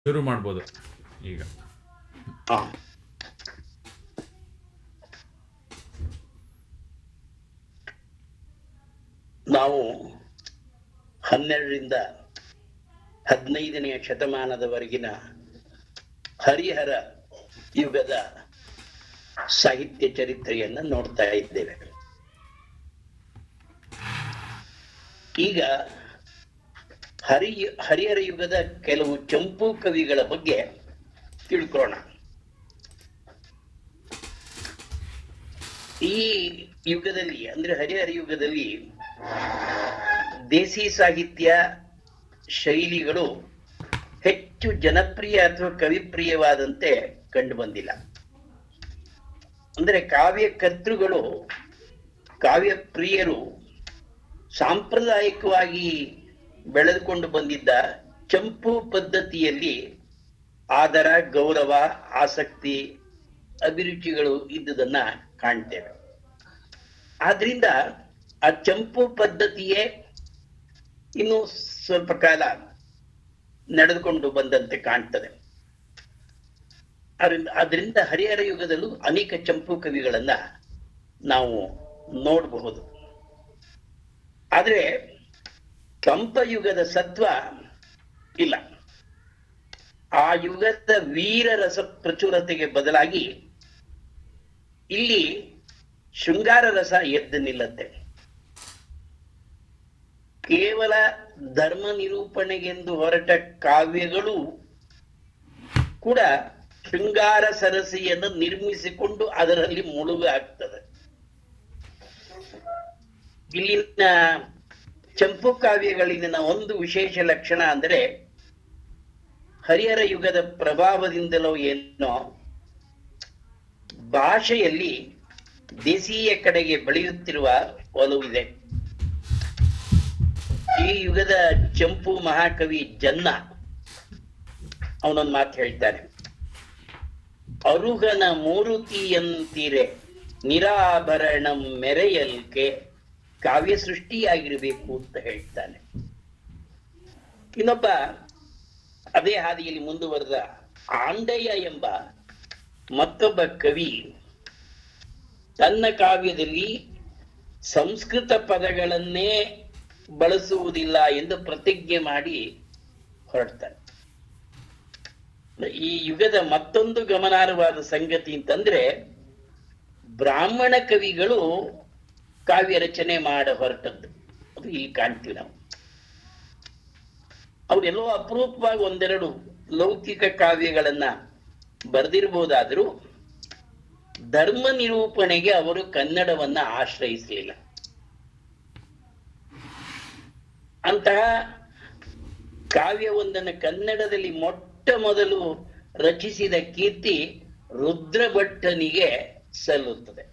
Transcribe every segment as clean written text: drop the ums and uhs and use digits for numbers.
ಶುರು ಮಾಡ್ಬೋದು ಈಗ. ನಾವು 12ರಿಂದ 15ನೇ ಶತಮಾನದವರೆಗಿನ ಹರಿಹರ ಯುಗದ ಸಾಹಿತ್ಯ ಚರಿತ್ರೆಯನ್ನು ನೋಡ್ತಾ ಇದ್ದೇವೆ. ಈಗ ಹರಿಹರ ಯುಗದ ಕೆಲವು ಚಂಪು ಕವಿಗಳ ಬಗ್ಗೆ ತಿಳ್ಕೊಳ್ಳೋಣ. ಈ ಯುಗದಲ್ಲಿ ಅಂದ್ರೆ ಹರಿಹರ ಯುಗದಲ್ಲಿ ದೇಸಿ ಸಾಹಿತ್ಯ ಶೈಲಿಗಳು ಹೆಚ್ಚು ಜನಪ್ರಿಯ ಅಥವಾ ಕವಿಪ್ರಿಯವಾದಂತೆ ಕಂಡು ಬಂದಿಲ್ಲ. ಅಂದ್ರೆ ಕಾವ್ಯಕರ್ತೃಗಳು ಕಾವ್ಯ ಪ್ರಿಯರು ಸಾಂಪ್ರದಾಯಿಕವಾಗಿ ಬೆಳೆದುಕೊಂಡು ಬಂದಿದ್ದ ಚಂಪು ಪದ್ಧತಿಯಲ್ಲಿ ಆದರ, ಗೌರವ, ಆಸಕ್ತಿ, ಅಭಿರುಚಿಗಳು ಇದ್ದುದನ್ನ ಕಾಣ್ತೇವೆ. ಆದ್ರಿಂದ ಆ ಚಂಪು ಪದ್ಧತಿಯೇ ಇನ್ನು ಸ್ವಲ್ಪ ಕಾಲ ನಡೆದುಕೊಂಡು ಬಂದಂತೆ ಕಾಣ್ತದೆ. ಅದರಿಂದ ಹರಿಹರ ಯುಗದಲ್ಲೂ ಅನೇಕ ಚಂಪು ಕವಿಗಳನ್ನ ನಾವು ನೋಡಬಹುದು. ಆದ್ರೆ ಕಂಪಯುಗದ ಸತ್ವ ಇಲ್ಲ. ಆ ಯುಗದ ವೀರರಸ ಪ್ರಚುರತೆಗೆ ಬದಲಾಗಿ ಇಲ್ಲಿ ಶೃಂಗಾರ ರಸ ಎದ್ದು ನಿಲ್ಲತ್ತೆ. ಕೇವಲ ಧರ್ಮ ನಿರೂಪಣೆಗೆಂದು ಹೊರಟ ಕಾವ್ಯಗಳು ಕೂಡ ಶೃಂಗಾರ ಸರಸಿಯನ್ನು ನಿರ್ಮಿಸಿಕೊಂಡು ಅದರಲ್ಲಿ ಮುಳುಗಾಗ್ತದೆ. ಇಲ್ಲಿನ ಚಂಪು ಕಾವ್ಯಗಳಿನ ಒಂದು ವಿಶೇಷ ಲಕ್ಷಣ ಅಂದರೆ ಹರಿಹರ ಯುಗದ ಪ್ರಭಾವದಿಂದಲೋ ಏನೋ ಭಾಷೆಯಲ್ಲಿ ದೇಸೀಯ ಕಡೆಗೆ ಬೆಳೆಯುತ್ತಿರುವ ಒಲವಿದೆ. ಈ ಯುಗದ ಚಂಪು ಮಹಾಕವಿ ಜನ್ನ ಅವನೊಂದು ಮಾತು ಹೇಳ್ತಾನೆ, ಅರುಗನ ಮೂರುತಿಯಂತಿರೆ ನಿರಾಭರಣ ಮೆರೆಯಲ್ಕೆ ಕಾವ್ಯ ಸೃಷ್ಟಿಯಾಗಿರಬೇಕು ಅಂತ ಹೇಳ್ತಾನೆ. ಇನ್ನೊಬ್ಬ ಅದೇ ಹಾದಿಯಲ್ಲಿ ಮುಂದುವರೆದ ಆಂಡಯ್ಯ ಎಂಬ ಮತ್ತೊಬ್ಬ ಕವಿ ತನ್ನ ಕಾವ್ಯದಲ್ಲಿ ಸಂಸ್ಕೃತ ಪದಗಳನ್ನೇ ಬಳಸುವುದಿಲ್ಲ ಎಂದು ಪ್ರತಿಜ್ಞೆ ಮಾಡಿ ಹೊರಡ್ತಾನೆ. ಈ ಯುಗದ ಮತ್ತೊಂದು ಗಮನಾರ್ಹವಾದ ಸಂಗತಿ ಅಂತಂದ್ರೆ ಬ್ರಾಹ್ಮಣ ಕವಿಗಳು ಕಾವ್ಯ ರಚನೆ ಮಾಡ ಹೊರಟದ್ದು. ಅದು ಇಲ್ಲಿ ಕಾಣ್ತೀವಿ ನಾವು. ಅವರೆಲ್ಲೋ ಅಪರೂಪವಾಗಿ ಒಂದೆರಡು ಲೌಕಿಕ ಕಾವ್ಯಗಳನ್ನ ಬರೆದಿರ್ಬೋದಾದ್ರೂ ಧರ್ಮ ನಿರೂಪಣೆಗೆ ಅವರು ಕನ್ನಡವನ್ನ ಆಶ್ರಯಿಸಲಿಲ್ಲ. ಅಂತಹ ಕಾವ್ಯವೊಂದನ್ನು ಕನ್ನಡದಲ್ಲಿ ಮೊಟ್ಟ ಮೊದಲು ರಚಿಸಿದ ಕೀರ್ತಿ ರುದ್ರಭಟ್ಟನಿಗೆ ಸಲ್ಲುತ್ತದೆ.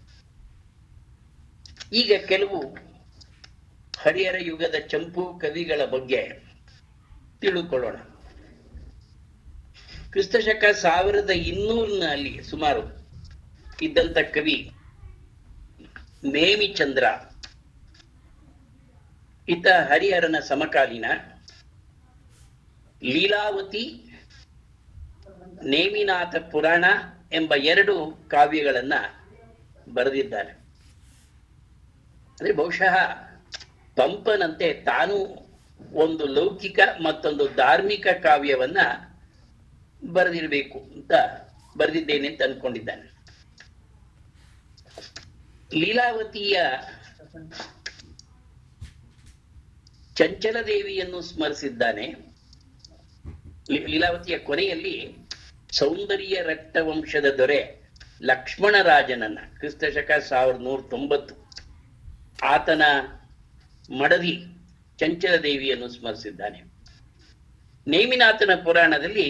ಈಗ ಕೆಲವು ಹರಿಹರ ಯುಗದ ಚಂಪು ಕವಿಗಳ ಬಗ್ಗೆ ತಿಳುಕೊಳ್ಳೋಣ. ಕ್ರಿಸ್ತಶಕ 1200ನಲ್ಲಿ ಸುಮಾರು ಇದ್ದಂತ ಕವಿ ನೇಮಿಚಂದ್ರ. ಈತ ಹರಿಹರನ ಸಮಕಾಲೀನ. ಲೀಲಾವತಿ, ನೇಮಿನಾಥ ಪುರಾಣ ಎಂಬ 2 ಕಾವ್ಯಗಳನ್ನ ಬರೆದಿದ್ದಾನೆ. ಅಂದ್ರೆ ಬಹುಶಃ ಪಂಪನಂತೆ ತಾನು ಒಂದು ಲೌಕಿಕ ಮತ್ತೊಂದು ಧಾರ್ಮಿಕ ಕಾವ್ಯವನ್ನ ಬರೆದಿರಬೇಕು ಅಂತ ಬರೆದಿದ್ದೇನೆ ಅಂತ ಅನ್ಕೊಂಡಿದ್ದಾನೆ. ಲೀಲಾವತಿಯ ಚಂಚಲ ದೇವಿಯನ್ನು ಸ್ಮರಿಸಿದ್ದಾನೆ. ಲೀಲಾವತಿಯ ಕೊನೆಯಲ್ಲಿ ಸೌಂದರ್ಯ ರಕ್ತವಂಶದ ದೊರೆ ಲಕ್ಷ್ಮಣರಾಜನನ್ನ ಕ್ರಿಸ್ತಶಕ 1190 ಆತನ ಮಡದಿ ಚಂಚಲ ದೇವಿಯನ್ನು ಸ್ಮರಿಸಿದ್ದಾನೆ. ನೇಮಿನಾಥನ ಪುರಾಣದಲ್ಲಿ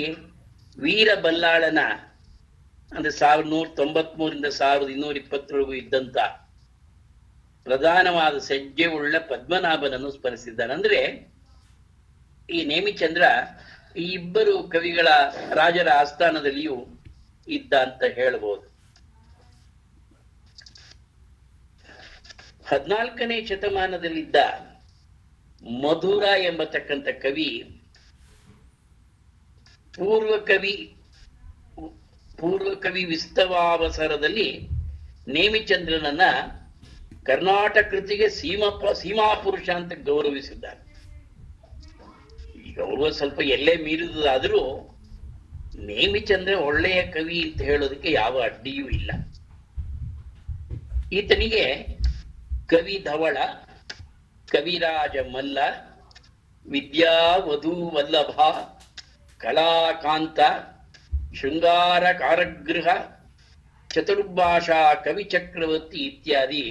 ವೀರ ಬಲ್ಲಾಳನ ಅಂದ್ರೆ 1193ರಿಂದ 1220 ಇದ್ದಂತ ಪ್ರಧಾನವಾದ ಸಜ್ಜೆ ಉಳ್ಳ ಪದ್ಮನಾಭನನ್ನು ಸ್ಮರಿಸಿದ್ದಾನೆ. ಅಂದ್ರೆ ಈ ನೇಮಿಚಂದ್ರ ಈ ಇಬ್ಬರು ಕವಿಗಳ ರಾಜರ ಆಸ್ಥಾನದಲ್ಲಿಯೂ ಇದ್ದ ಅಂತ ಹೇಳಬಹುದು. 14ನೇ ಶತಮಾನದಲ್ಲಿದ್ದ ಮಧುರ ಎಂಬತಕ್ಕಂಥ ಕವಿ ಪೂರ್ವಕವಿ ಪೂರ್ವಕವಿ ವಿಸ್ತವಾವಸರದಲ್ಲಿ ನೇಮಿಚಂದ್ರನನ್ನ ಕರ್ನಾಟಕ ಕೃತಿಗೆ ಸೀಮಾ ಪುರುಷ ಅಂತ ಗೌರವಿಸಿದ್ದಾರೆ. ಈ ಗೌರವ ಸ್ವಲ್ಪ ಎಲ್ಲೇ ಮೀರಿದಾದರೂ ನೇಮಿಚಂದ್ರ ಒಳ್ಳೆಯ ಕವಿ ಅಂತ ಹೇಳೋದಕ್ಕೆ ಯಾವ ಅಡ್ಡಿಯೂ ಇಲ್ಲ. ಈತನಿಗೆ ಕವಿ ಧವಳ, ಕವಿರಾಜ ಮಲ್ಲ, ವಿದ್ಯಾವಧೂ ವಲ್ಲಭ, ಕಲಾಕಾಂತ, ಶೃಂಗಾರ ಕಾರಗೃಹ, ಚತುರ್ಭಾಷಾ ಕವಿ ಚಕ್ರವರ್ತಿ ಇತ್ಯಾದಿ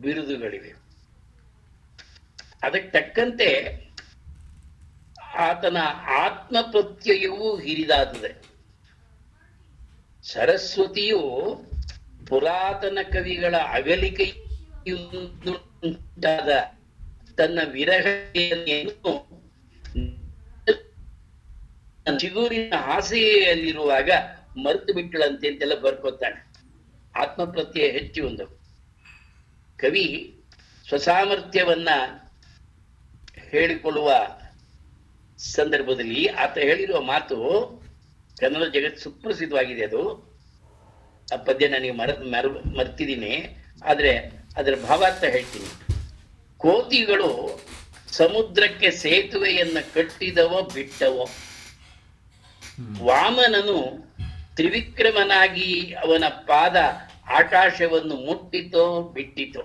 ಬಿರುದುಗಳಿವೆ. ಅದಕ್ಕೆ ತಕ್ಕಂತೆ ಆತನ ಆತ್ಮಪ್ರತ್ಯಯವೂ ಹಿರಿದಾದುದೆ. ಸರಸ್ವತಿಯು ಪುರಾತನ ಕವಿಗಳ ಅಗಲಿಕೆಯುಂಟಾದ ತನ್ನ ವಿರಹವನ್ನು ಚಿಗುರಿನ ಹಾಸೆಯಲ್ಲಿರುವಾಗ ಮರೆತು ಬಿಟ್ಟಳಂತೆ ಅಂತೆಲ್ಲ ಬರ್ಕೋತಾನೆ. ಆತ್ಮಪ್ರತ್ಯಯ ಹೆಚ್ಚು ಒಂದು ಕವಿ ಸ್ವಸಾಮರ್ಥ್ಯವನ್ನ ಹೇಳಿಕೊಳ್ಳುವ ಸಂದರ್ಭದಲ್ಲಿ ಆತ ಹೇಳಿರುವ ಮಾತು ಕನ್ನಡ ಜಗತ್ ಸುಪ್ರಸಿದ್ಧವಾಗಿದೆ. ಅದು ಆ ಪದ್ಯ ನನಗೆ ಮರ್ತಿದ್ದೀನಿ, ಆದ್ರೆ ಅದರ ಭಾವಾರ್ಥ ಹೇಳ್ತೀನಿ. ಕೋತಿಗಳು ಸಮುದ್ರಕ್ಕೆ ಸೇತುವೆಯನ್ನ ಕಟ್ಟಿದವೋ ಬಿಟ್ಟವೋ, ವಾಮನನು ತ್ರಿವಿಕ್ರಮನಾಗಿ ಅವನ ಪಾದ ಆಕಾಶವನ್ನು ಮುಟ್ಟಿತೋ ಬಿಟ್ಟಿತೋ,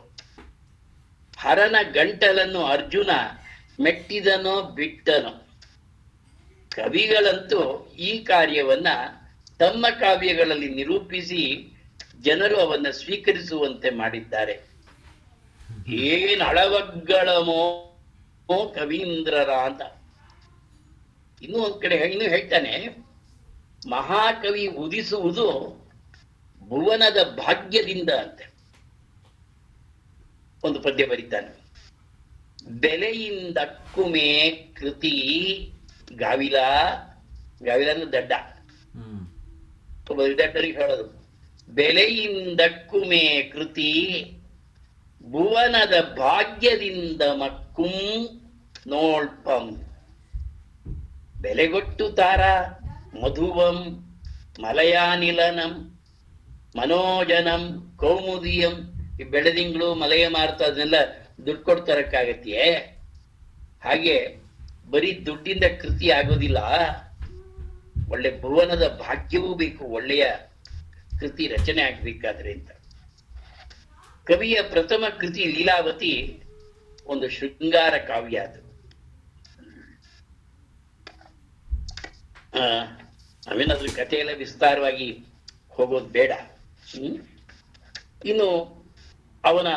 ಹರನ ಗಂಟಲನ್ನು ಅರ್ಜುನ ಮೆಟ್ಟಿದನೋ ಬಿಟ್ಟನೋ. ಕವಿಗಳಂತೂ ಈ ಕಾರ್ಯವನ್ನ ತಮ್ಮ ಕಾವ್ಯಗಳಲ್ಲಿ ನಿರೂಪಿಸಿ ಜನರು ಅವನ್ನ ಸ್ವೀಕರಿಸುವಂತೆ ಮಾಡಿದ್ದಾರೆ. ಏನ್ ಅಳವಗ್ಗಳಮೋ ಕವೀಂದ್ರರ ಅಂತ. ಇನ್ನೂ ಒಂದ್ ಕಡೆ ಇನ್ನು ಹೇಳ್ತಾನೆ, ಮಹಾಕವಿ ಉದಿಸುವುದು ಭುವನದ ಭಾಗ್ಯದಿಂದ ಅಂತೆ. ಒಂದು ಪದ್ಯ ಬರೀತಾನೆ, ಬೆಲೆಯಿಂದಕ್ಕುಮೇ ಕೃತಿ ಗಾವಿಲ. ಗಾವಿಲ ಅಂದ್ರೆ ದಡ್ಡ, ಒಬ್ಬ ದಡ್ಡರಿಗೆ ಹೇಳೋದು. ಬೆಲೆಯಿಂದಕ್ಕುಮೇ ಕೃತಿ ಭುವನದ ಭಾಗ್ಯದಿಂದ ಮಕ್ಕುಂ ನೋಳ್ಪಂ. ಬೆಲೆಗೊಟ್ಟು ತಾರ ಮಧುವಂ ಮಲಯಾನಿಲನಂ ಮನೋಜನಂ ಕೌಮುದಿಯಂ. ಈ ಬೆಳೆದಿಂಗಳು ಮಲಯ ಮಾರ್ತ ಅದನ್ನೆಲ್ಲ ದುಡ್ಡು ಕೊಡ್ತರಕ್ಕಾಗತ್ತೆಯೇ? ಹಾಗೆ ಬರೀ ದುಡ್ಡಿಂದ ಕೃತಿ ಆಗೋದಿಲ್ಲ, ಒಳ್ಳೆ ಭುವನದ ಭಾಗ್ಯವೂ ಬೇಕು ಒಳ್ಳೆಯ ಕೃತಿ ರಚನೆ ಆಗ್ಬೇಕಾದ್ರೆ ಅಂತ. ಕವಿಯ ಪ್ರಥಮ ಕೃತಿ ಲೀಲಾವತಿ ಒಂದು ಶೃಂಗಾರ ಕಾವ್ಯ. ಅದು ನಾವೇನಾದ್ರೂ ಕಥೆಯೆಲ್ಲ ವಿಸ್ತಾರವಾಗಿ ಹೋಗೋದು ಬೇಡ. ಇನ್ನು ಅವನ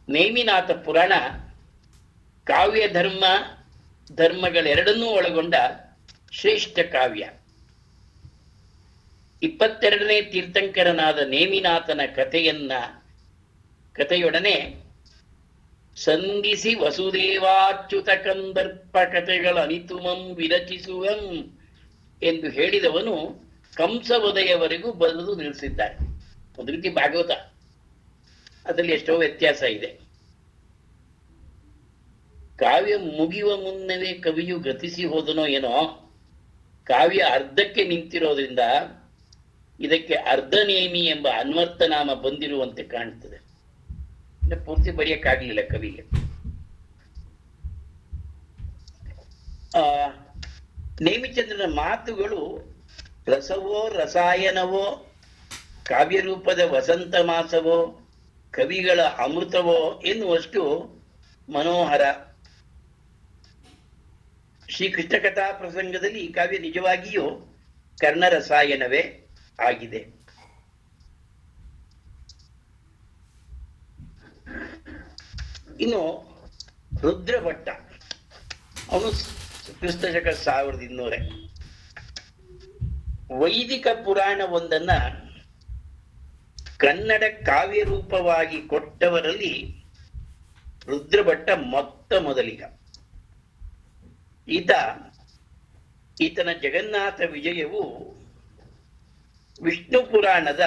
ನೇಮಿನಾಥ ಪುರಾಣ ಕಾವ್ಯ ಧರ್ಮಗಳೆರಡನ್ನೂ ಒಳಗೊಂಡ ಶ್ರೇಷ್ಠ ಕಾವ್ಯ. 22ನೇ ತೀರ್ಥಂಕರನಾದ ನೇಮಿನಾಥನ ಕಥೆಯೊಡನೆ ಸಂಧಿಸಿ ವಸುದೇವಾಚ್ಯುತ ಕಂದರ್ಪ ಕಥೆಗಳ ಅನಿತುಮಂ ವಿರಚಿಸುವಂ ಎಂದು ಹೇಳಿದವನು ಕಂಸವದಯವರೆಗೂ ಬರೆದು ನಿಲ್ಲಿಸಿದ್ದಾರೆ. ಒಂದು ರೀತಿ ಭಾಗವತ, ಅದರಲ್ಲಿ ಎಷ್ಟೋ ವ್ಯತ್ಯಾಸ ಇದೆ. ಕಾವ್ಯ ಮುಗಿಯುವ ಮುನ್ನವೇ ಕವಿಯು ಗತಿಸಿ ಹೋದನೋ ಏನೋ, ಕಾವ್ಯ ಅರ್ಧಕ್ಕೆ ನಿಂತಿರೋದ್ರಿಂದ ಇದಕ್ಕೆ ಅರ್ಧನೇಮಿ ಎಂಬ ಅನ್ವರ್ಥನಾಮ ಬಂದಿರುವಂತೆ ಕಾಣ್ತದೆ. ಪೂರ್ತಿ ಬರೆಯಕ್ಕಾಗ್ಲಿಲ್ಲ ಕವಿಗೆ. ನೇಮಿಚಂದ್ರನ ಮಾತುಗಳು ರಸವೋ ರಸಾಯನವೋ, ಕಾವ್ಯರೂಪದ ವಸಂತ ಮಾಸವೋ, ಕವಿಗಳ ಅಮೃತವೋ ಎನ್ನುವಷ್ಟು ಮನೋಹರ. ಶ್ರೀಕೃಷ್ಣ ಕಥಾ ಪ್ರಸಂಗದಲ್ಲಿ ಈ ಕಾವ್ಯ ನಿಜವಾಗಿಯೂ ಕರ್ಣರಸಾಯನವೇ ಆಗಿದೆ. ಇನ್ನು ರುದ್ರಭಟ್ಟ, ಅವನು ಕ್ರಿಸ್ತಶಕ 1200. ವೈದಿಕ ಪುರಾಣವೊಂದನ್ನ ಕನ್ನಡ ಕಾವ್ಯ ರೂಪವಾಗಿ ಕೊಟ್ಟವರಲ್ಲಿ ರುದ್ರಭಟ್ಟ ಮೊದಲಿಗ. ಈತನ ಜಗನ್ನಾಥ ವಿಜಯವು ವಿಷ್ಣು ಪುರಾಣದ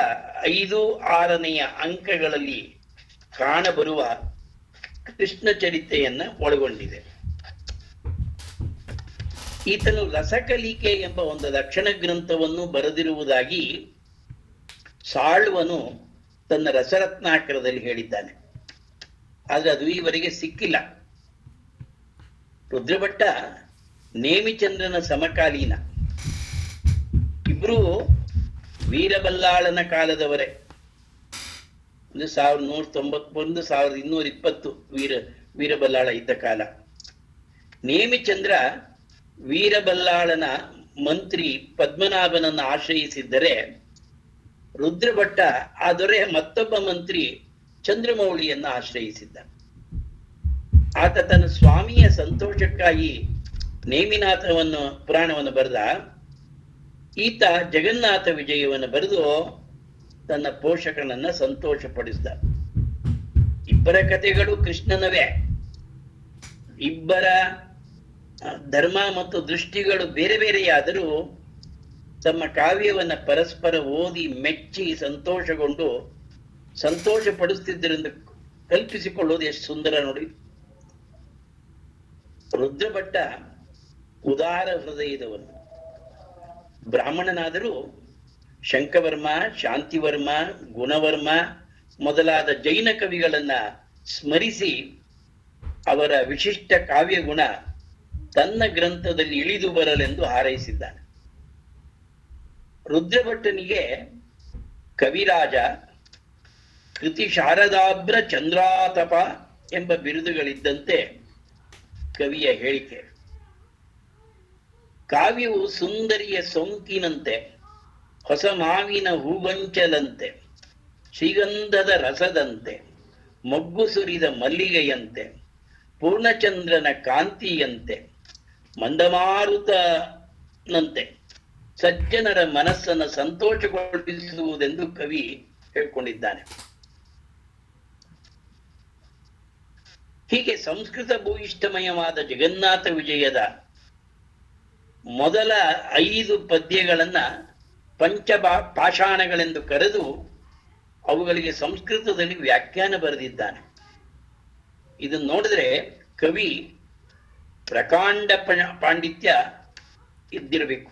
5-6ನೆಯ ಅಂಕಗಳಲ್ಲಿ ಕಾಣಬರುವ ಕೃಷ್ಣ ಚರಿತ್ರೆಯನ್ನ ಒಳಗೊಂಡಿದೆ. ಈತನು ರಸಕಲಿಕೆ ಎಂಬ ಒಂದು ಲಕ್ಷಣ ಗ್ರಂಥವನ್ನು ಬರೆದಿರುವುದಾಗಿ ಸಾಳ್ವನು ತನ್ನ ರಸರತ್ನಾಕರದಲ್ಲಿ ಹೇಳಿದ್ದಾನೆ. ಆದ್ರೆ ಅದು ಈವರೆಗೆ ಸಿಕ್ಕಿಲ್ಲ. ರುದ್ರಭಟ್ಟ ನೇಮಿಚಂದ್ರನ ಸಮಕಾಲೀನ. ಇಬ್ರು ವೀರಬಲ್ಲಾಳನ ಕಾಲದವರೇ. 1191 1220 ವೀರಬಲ್ಲಾಳ ಇದ್ದ ಕಾಲ. ನೇಮಿಚಂದ್ರ ವೀರಬಲ್ಲಾಳನ ಮಂತ್ರಿ ಪದ್ಮನಾಭನನ್ನು ಆಶ್ರಯಿಸಿದ್ದರೆ, ರುದ್ರಭಟ್ಟ ಆ ದೊರೆಯ ಮತ್ತೊಬ್ಬ ಮಂತ್ರಿ ಚಂದ್ರಮೌಳಿಯನ್ನ ಆಶ್ರಯಿಸಿದ್ದ. ಆತ ತನ್ನ ಸ್ವಾಮಿಯ ಸಂತೋಷಕ್ಕಾಗಿ ನೇಮಿನಾಥವನ್ನು ಪುರಾಣವನ್ನು ಬರೆದ. ಈತ ಜಗನ್ನಾಥ ವಿಜಯವನ್ನು ಬರೆದು ತನ್ನ ಪೋಷಕನನ್ನ ಸಂತೋಷಪಡಿಸಿದ. ಇಬ್ಬರ ಕಥೆಗಳು ಕೃಷ್ಣನವೇ. ಇಬ್ಬರ ಧರ್ಮ ಮತ್ತು ದೃಷ್ಟಿಗಳು ಬೇರೆ ಬೇರೆಯಾದರೂ ತಮ್ಮ ಕಾವ್ಯವನ್ನ ಪರಸ್ಪರ ಓದಿ ಮೆಚ್ಚಿ ಸಂತೋಷಗೊಂಡು ಸಂತೋಷ ಪಡಿಸ್ತಿದ್ದರೆಂದು ಕಲ್ಪಿಸಿಕೊಳ್ಳುವುದು ಎಷ್ಟು ಸುಂದರ ನೋಡಿ. ರುದ್ರಭಟ್ಟ ಉದಾರ ಹೃದಯದವನು. ಬ್ರಾಹ್ಮಣನಾದರೂ ಶಂಕವರ್ಮ, ಶಾಂತಿವರ್ಮ, ಗುಣವರ್ಮ ಮೊದಲಾದ ಜೈನ ಕವಿಗಳನ್ನ ಸ್ಮರಿಸಿ ಅವರ ವಿಶಿಷ್ಟ ಕಾವ್ಯ ಗುಣ ತನ್ನ ಗ್ರಂಥದಲ್ಲಿ ಇಳಿದು ಬರಲೆಂದು ಹಾರೈಸಿದ್ದಾನೆ. ರುದ್ರಭಟ್ಟನಿಗೆ ಕವಿರಾಜ, ಕೃತಿ ಶಾರದಾಭ್ರ ಚಂದ್ರಾತಪ ಎಂಬ ಬಿರುದುಗಳಿದ್ದಂತೆ ಕವಿಯ ಹೇಳಿಕೆ. ಕಾವ್ಯವು ಸುಂದರಿಯ ಸೊಂಕಿನಂತೆ, ಹೊಸ ಮಾವಿನ ಹೂಗೊಂಚಲಂತೆ, ಶ್ರೀಗಂಧದ ರಸದಂತೆ, ಮೊಗ್ಗು ಸುರಿದ ಮಲ್ಲಿಗೆಯಂತೆ, ಪೂರ್ಣಚಂದ್ರನ ಕಾಂತಿಯಂತೆ, ಮಂದಮಾರುತನಂತೆ ಸಜ್ಜನರ ಮನಸ್ಸನ್ನು ಸಂತೋಷಗೊಳಿಸುವುದೆಂದು ಕವಿ ಹೇಳಿಕೊಂಡಿದ್ದಾನೆ. ಹೀಗೆ ಸಂಸ್ಕೃತ ಭೂಯಿಷ್ಠಮಯವಾದ ಜಗನ್ನಾಥ ವಿಜಯದ ಮೊದಲ 5 ಪದ್ಯಗಳನ್ನ ಪಾಷಾಣಗಳೆಂದು ಕರೆದು ಅವುಗಳಿಗೆ ಸಂಸ್ಕೃತದಲ್ಲಿ ವ್ಯಾಖ್ಯಾನ ಬರೆದಿದ್ದಾನೆ. ಇದನ್ನು ನೋಡಿದ್ರೆ ಕವಿ ಪ್ರಕಾಂಡ ಪಾಂಡಿತ್ಯ ಇದ್ದಿರಬೇಕು.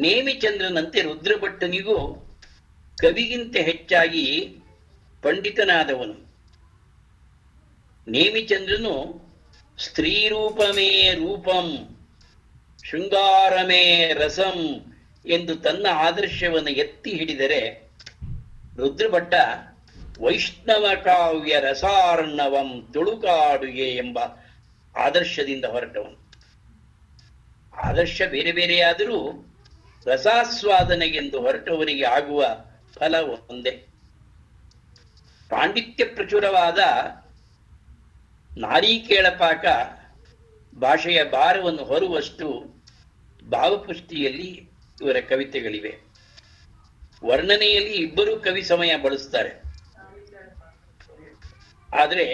ನೇಮಿಚಂದ್ರನಂತೆ ರುದ್ರಭಟ್ಟನಿಗೂ ಕವಿಗಿಂತ ಹೆಚ್ಚಾಗಿ ಪಂಡಿತನಾದವನು. ನೇಮಿಚಂದ್ರನು ಸ್ತ್ರೀರೂಪಮೇ ರೂಪಂ ಶೃಂಗಾರಮೇ ರಸಂ ಎಂದು ತನ್ನ ಆದರ್ಶವನ್ನು ಎತ್ತಿ ಹಿಡಿದರೆ, ರುದ್ರಭಟ್ಟ ವೈಷ್ಣವ ಕಾವ್ಯ ರಸಾರ್ಣವಂ ತುಳುಕಾಡುಗೆ ಎಂಬ ಆದರ್ಶದಿಂದ ಹೊರಟವನು. ಆದರ್ಶ ಬೇರೆ ಬೇರೆಯಾದರೂ ರಸಾಸ್ವಾದನೆಗೆಂದು ಹೊರಟವರಿಗೆ ಆಗುವ ಫಲ ಒಂದೇ. ಪಾಂಡಿತ್ಯ ಪ್ರಚುರವಾದ ನಾರೀಕೇಳಪಾಕ ಭಾಷೆಯ ಭಾರವನ್ನು ಹೊರುವಷ್ಟು ಭಾವಪುಷ್ಟಿಯಲ್ಲಿ ಇವರ ಕವಿತೆಗಳಿವೆ. ವರ್ಣನೆಯಲ್ಲಿ ಇಬ್ಬರೂ ಕವಿ ಸಮಯ ಬಳಸ್ತಾರೆ, ಆದರೆ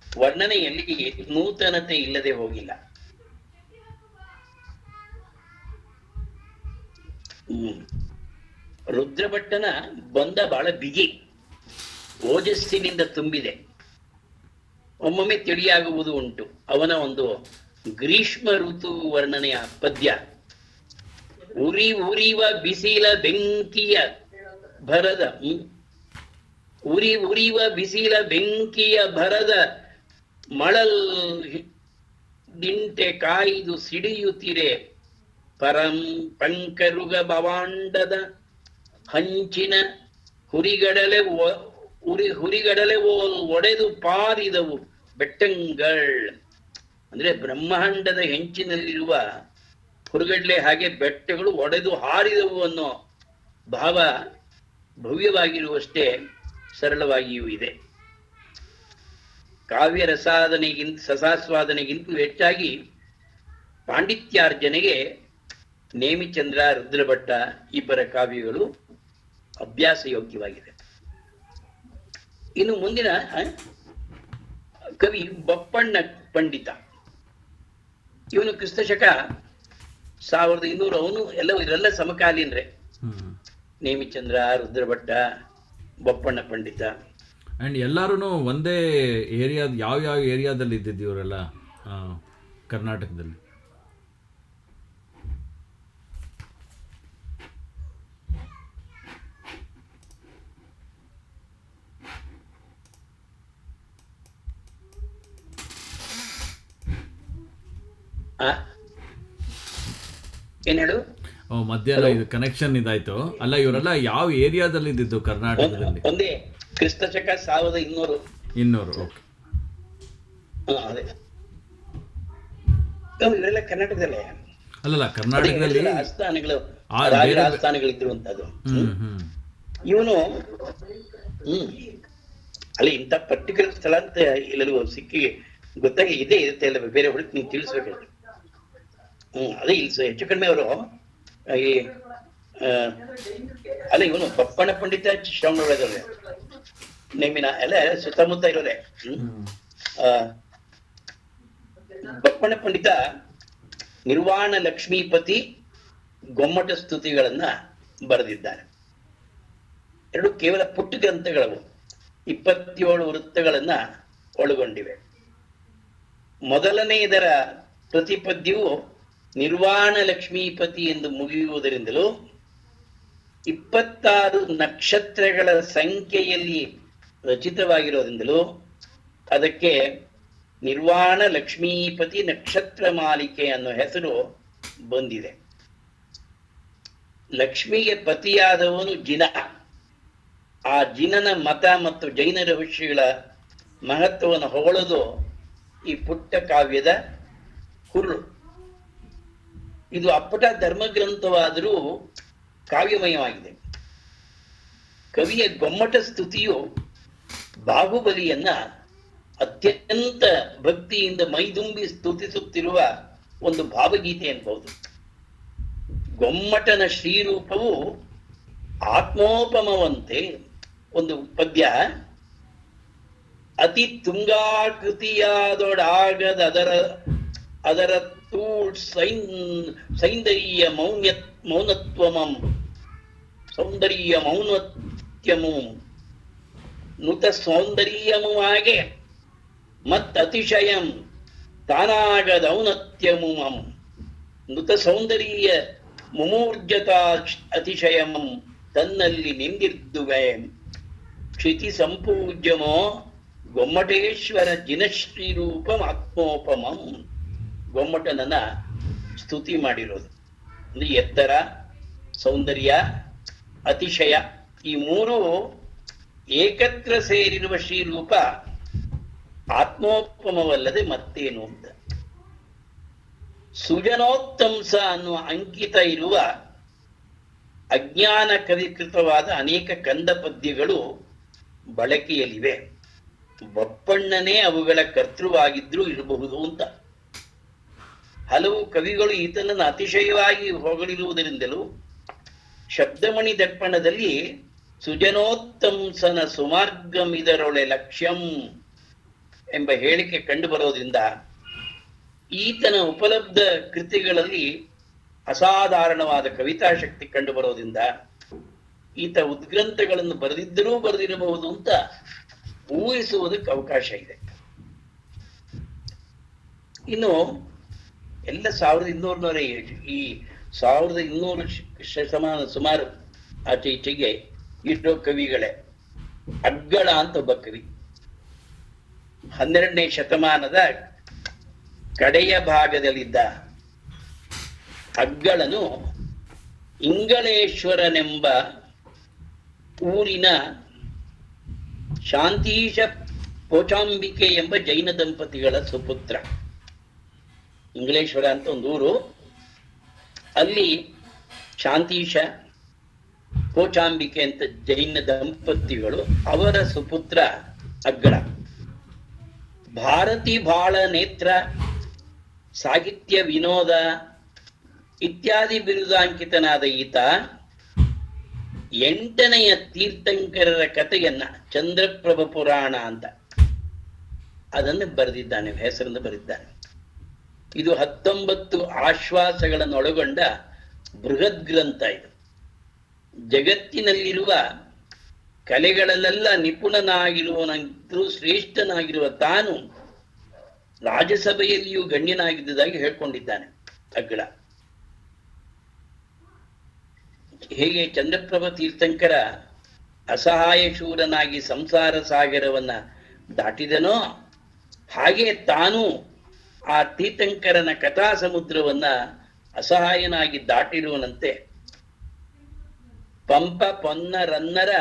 ವರ್ಣನೆಯಲ್ಲಿ ನೂತನತೆ ಇಲ್ಲದೆ ಹೋಗಿಲ್ಲ. ರುದ್ರಭಟ್ಟನ ಬಂದ ಬಹಳ ಬಿಗಿ, ಓಜಸ್ಸಿನಿಂದ ತುಂಬಿದೆ. ಒಮ್ಮೊಮ್ಮೆ ತಿಳಿಯಾಗುವುದು ಉಂಟು. ಅವನ ಒಂದು ಗ್ರೀಷ್ಮ ಋತು ವರ್ಣನೆಯ ಪದ್ಯ, ಉರಿವ ಬಿಸಿಲ ಬೆಂಕಿಯ ಭರದ ಉರಿವ ಬಿಸಿಲ ಬೆಂಕಿಯ ಭರದ ಮಳಲ್ ದಿಂಟೆ ಕಾಯ್ದು ಸಿಡಿಯುತ್ತಿರೆ ಪಂಕರುಗ ಭವಾಂಡದ ಹಂಚಿನ ಹುರಿಗಡಲೆ ಒಡೆದು ಪಾರಿದವು ಬೆಟ್ಟಂಗಳ್. ಅಂದ್ರೆ ಬ್ರಹ್ಮಾಂಡದ ಹೆಂಚಿನಲ್ಲಿರುವ ಹುರುಗಡ್ಲೆ ಹಾಗೆ ಬೆಟ್ಟಗಳು ಒಡೆದು ಹಾರಿದವು ಅನ್ನೋ ಭಾವ ಭವ್ಯವಾಗಿರುವಷ್ಟೇ ಸರಳವಾಗಿಯೂ ಇದೆ. ಕಾವ್ಯ ರಸಾಸ್ವಾದನೆಗಿಂತಲೂ ಹೆಚ್ಚಾಗಿ ಪಾಂಡಿತ್ಯಾರ್ಜನೆಗೆ ನೇಮಿಚಂದ್ರ, ರುದ್ರಭಟ್ಟ ಇಬ್ಬರ ಕಾವ್ಯಗಳು ಅಭ್ಯಾಸ ಯೋಗ್ಯವಾಗಿದೆ. ಇನ್ನು ಮುಂದಿನ ಕವಿ ಬಪ್ಪಣ್ಣ ಪಂಡಿತ. ಇವನು ಕ್ರಿಸ್ತಶಕ 1200. ಅವನು ಇವರೆಲ್ಲ ಸಮಕಾಲೀನರೇ. ನೇಮಿಚಂದ್ರ, ರುದ್ರಭಟ್ಟ, ಬಪ್ಪಣ್ಣ ಪಂಡಿತ. ಆ್ಯಂಡ್ ಎಲ್ಲರೂ ಒಂದೇ ಏರಿಯಾದ ಯಾವ ಏರಿಯಾದಲ್ಲಿ ಇದ್ದಿದ್ದು ಇವರೆಲ್ಲ ಕರ್ನಾಟಕದಲ್ಲಿ? ಆ ಏನ್ ಹೇಳು? ಮಧ್ಯಾಹ್ನ ಇದು ಕನೆಕ್ಷನ್ ಇದಾಯ್ತು. ಅಲ್ಲ, ಇವರೆಲ್ಲ ಯಾವ ಏರಿಯಾದಲ್ಲಿ ಇದ್ದಿದ್ದು ಕರ್ನಾಟಕದಲ್ಲಿ? ಒಂದೇ ಕ್ರಿಸ್ತ ಶಕ 1200. 200. ಓಕೆ. ಅದೇ ಇವರೆಲ್ಲ ಕರ್ನಾಟಕದಲ್ಲೇ. ಅಲ್ಲಲ್ಲ, ಕರ್ನಾಟಕದಲ್ಲಿ ಆಸ್ಥಾನಗಳು, ಆ ರಾಜರ ಬೇರೆ ಆಸ್ಥಾನಗಳಿದ್ರು ಅಂತದ್ದು. ಹ್ಮ್ ಇವನು ಅಲ್ಲಿ ಇಂಥ ಪರ್ಟಿಕ್ಯುಲರ್ ಸ್ಥಳ ಅಂತ ಎಲ್ಲರಿಗೂ ಸಿಕ್ಕಿ ಗೊತ್ತಾಗಿ ಇದೇ ಇರುತ್ತೆ ಎಲ್ಲ ಬೇರೆ ಹೊರತು ನೀವು ತಿಳಿಸ್ಬೇಕು. ಅದೇ ಇಲ್ಲಿ ಹೆಚ್ಚು ಕಡಿಮೆ ಅವರು ಈ ಅಲ್ಲ ಇವನು ಬಪ್ಪಣ ಪಂಡಿತ ಶ್ರವಣದವ್ರೆ ನೇಮಿನ ಎಲ್ಲ ಸುತ್ತಮುತ್ತ ಇರೋರೆ. ಬಪ್ಪಣ ಪಂಡಿತ ನಿರ್ವಾಣ ಲಕ್ಷ್ಮೀಪತಿ ಗೊಮ್ಮಟ ಸ್ತುತಿಗಳನ್ನ ಬರೆದಿದ್ದಾರೆ. ಎರಡು ಕೇವಲ ಪುಟ್ಟ ಗ್ರಂಥಗಳವು, 27 ವೃತ್ತಗಳನ್ನ ಒಳಗೊಂಡಿವೆ. ಮೊದಲನೆಯದರ ಪ್ರತಿಪದ್ಯವು ನಿರ್ವಾಣ ಲಕ್ಷ್ಮೀಪತಿ ಎಂದು ಮುಗಿಯುವುದರಿಂದಲೂ 26 ನಕ್ಷತ್ರಗಳ ಸಂಖ್ಯೆಯಲ್ಲಿ ರಚಿತವಾಗಿರೋದ್ರಿಂದಲೂ ಅದಕ್ಕೆ ನಿರ್ವಾಣ ಲಕ್ಷ್ಮೀಪತಿ ನಕ್ಷತ್ರ ಮಾಲಿಕೆ ಅನ್ನೋ ಹೆಸರು ಬಂದಿದೆ. ಲಕ್ಷ್ಮಿಗೆ ಪತಿಯಾದವನು ಜಿನ. ಆ ಜಿನನ ಮತ ಮತ್ತು ಜೈನ ಋಷಿಗಳ ಮಹತ್ವವನ್ನು ಹೊಗಳೋದು ಈ ಪುಟ್ಟ ಕಾವ್ಯದ ಹುರುಳು. ಇದು ಅಪ್ಪಟ ಧರ್ಮಗ್ರಂಥವಾದರೂ ಕಾವ್ಯಮಯವಾಗಿದೆ. ಕವಿಯ ಗೊಮ್ಮಟ ಸ್ತುತಿಯು ಬಾಹುಬಲಿಯನ್ನ ಅತ್ಯಂತ ಭಕ್ತಿಯಿಂದ ಮೈದುಂಬಿ ಸ್ತುತಿಸುತ್ತಿರುವ ಒಂದು ಭಾವಗೀತೆ ಅನ್ಬಹುದು. ಗೊಮ್ಮಟನ ಶ್ರೀರೂಪವು ಆತ್ಮೋಪಮವಂತೆ ಒಂದು ಪದ್ಯ. ಅತಿ ತುಂಗಾಕೃತಿಯಾದೊಡಾಗದ ಅದರ ತೂಳ್ ಸೌಂದರ್ಯ ಮೌನತ್ವಮಂ ಸೌಂದರ್ಯ ಮೌನತ್ಯಮುಂ ನುತ ಸೌಂದರ್ಯಮುವಾಗೆ ಮತ್ತತಿಶಯಂ ತಾನಾಗದ ಔನ್ನತ್ಯಮುಮಂ ನುತ ಸೌಂದರ್ಯ ಮುಮೂರ್ಜತಾ ಅತಿಶಯಮಂ ತನ್ನಲ್ಲಿ ನಿಂದಿರ್ದುವೆ ಕ್ಷಿತಿ ಸಂಪೂಜ್ಯಮೋ ಗೊಮ್ಮಟೇಶ್ವರ ಜಿನಶ್ರೀ ರೂಪಂ ಆತ್ಮೋಪಮಂ. ಗೊಮ್ಮಟನನ್ನ ಸ್ತುತಿ ಮಾಡಿರೋದು ಅಂದ್ರೆ ಎತ್ತರ, ಸೌಂದರ್ಯ, ಅತಿಶಯ ಈ ಮೂರು ಏಕತ್ರ ಸೇರಿರುವ ಶ್ರೀರೂಪ ಆತ್ಮೋಪಮವಲ್ಲದೆ ಮತ್ತೇನು ಅಂತ. ಸುಜನೋತ್ತಂಸ ಅನ್ನುವ ಅಂಕಿತ ಇರುವ ಅಜ್ಞಾನ ಕವಿಕೃತವಾದ ಅನೇಕ ಕಂದ ಪದ್ಯಗಳು ಬಳಕೆಯಲ್ಲಿವೆ. ಬಪ್ಪಣ್ಣನೇ ಅವುಗಳ ಕರ್ತೃವಾಗಿದ್ರೂ ಇರಬಹುದು ಅಂತ. ಹಲವು ಕವಿಗಳು ಈತನನ್ನು ಅತಿಶಯವಾಗಿ ಹೊಗಳಿರುವುದರಿಂದಲೂ ಶಬ್ದಮಣಿ ದರ್ಪಣದಲ್ಲಿ ಸುಜನೋತ್ತಂಸನ ಸುಮಾರ್ಗಮಿದರೊಳೆ ಲಕ್ಷ್ಯಂ ಎಂಬ ಹೇಳಿಕೆ ಕಂಡು ಬರೋದ್ರಿಂದ ಈತನ ಉಪಲಬ್ಧ ಕೃತಿಗಳಲ್ಲಿ ಅಸಾಧಾರಣವಾದ ಕವಿತಾ ಶಕ್ತಿ ಕಂಡು ಬರೋದ್ರಿಂದ ಈತ ಉದ್ಗ್ರಂಥಗಳನ್ನು ಬರೆದಿದ್ದರೂ ಬರೆದಿರಬಹುದು ಅಂತ ಊಹಿಸುವುದಕ್ಕೆ ಅವಕಾಶ ಇದೆ. ಇನ್ನು ಎಲ್ಲ 1200 ಈ 1200 ಶತಮಾನ ಸುಮಾರು ಆಚೆ ಈಚೆಗೆ ಇರೋ ಕವಿಗಳೇ. ಅಗ್ಗಳ ಅಂತ ಒಬ್ಬ ಕವಿ 12ನೇ ಶತಮಾನದ ಕಡೆಯ ಭಾಗದಲ್ಲಿದ್ದ. ಅಗ್ಗಳನು ಇಂಗಳೇಶ್ವರನೆಂಬ ಊರಿನ ಶಾಂತೀಶ ಪೋಚಾಂಬಿಕೆ ಎಂಬ ಜೈನ ದಂಪತಿಗಳ ಸುಪುತ್ರ. ಇಂಗಳೇಶ್ವರ ಅಂತ ಒಂದು ಊರು, ಅಲ್ಲಿ ಶಾಂತೀಶ ಪೋಚಾಂಬಿಕೆ ಅಂತ ಜೈನ ದಂಪತಿಗಳು, ಅವರ ಸುಪುತ್ರ ಅಗ್ಗಳ. ಭಾರತಿ ಬಾಳ ನೇತ್ರ, ಸಾಹಿತ್ಯ ವಿನೋದ ಇತ್ಯಾದಿ ಬಿರುದಾಂಕಿತನಾದ ಈತ 8ನೆಯ ತೀರ್ಥಂಕರರ ಕಥೆಯನ್ನ ಚಂದ್ರಪ್ರಭ ಪುರಾಣ ಅಂತ ಅದನ್ನು ಬರೆದಿದ್ದಾನೆ, ಹೆಸರನ್ನು ಬರೆದಿದ್ದಾನೆ. ಇದು 19 ಆಶ್ವಾಸಗಳನ್ನು ಒಳಗೊಂಡ ಬೃಹತ್ ಗ್ರಂಥ. ಇದು ಜಗತ್ತಿನಲ್ಲಿರುವ ಕಲೆಗಳಲ್ಲೆಲ್ಲ ನಿಪುಣನಾಗಿರುವನಂತೂ ಶ್ರೇಷ್ಠನಾಗಿರುವ ತಾನು ರಾಜಸಭೆಯಲ್ಲಿಯೂ ಗಣ್ಯನಾಗಿದ್ದುದಾಗಿ ಹೇಳ್ಕೊಂಡಿದ್ದಾನೆ ಅಗ್ಗಳ. ಹೇಗೆ ಚಂದ್ರಪ್ರಭ ತೀರ್ಥಂಕರ ಅಸಹಾಯ ಶೂರನಾಗಿ ಸಂಸಾರ ಸಾಗರವನ್ನ ದಾಟಿದನೋ, ಹಾಗೆ ತಾನು ಆ ತೀರ್ಥಂಕರನ ಕಥಾ ಸಮುದ್ರವನ್ನ ಅಸಹಾಯನಾಗಿ ದಾಟಿರುವನಂತೆ ಪಂಪ ಪೊನ್ನ ರನ್ನರ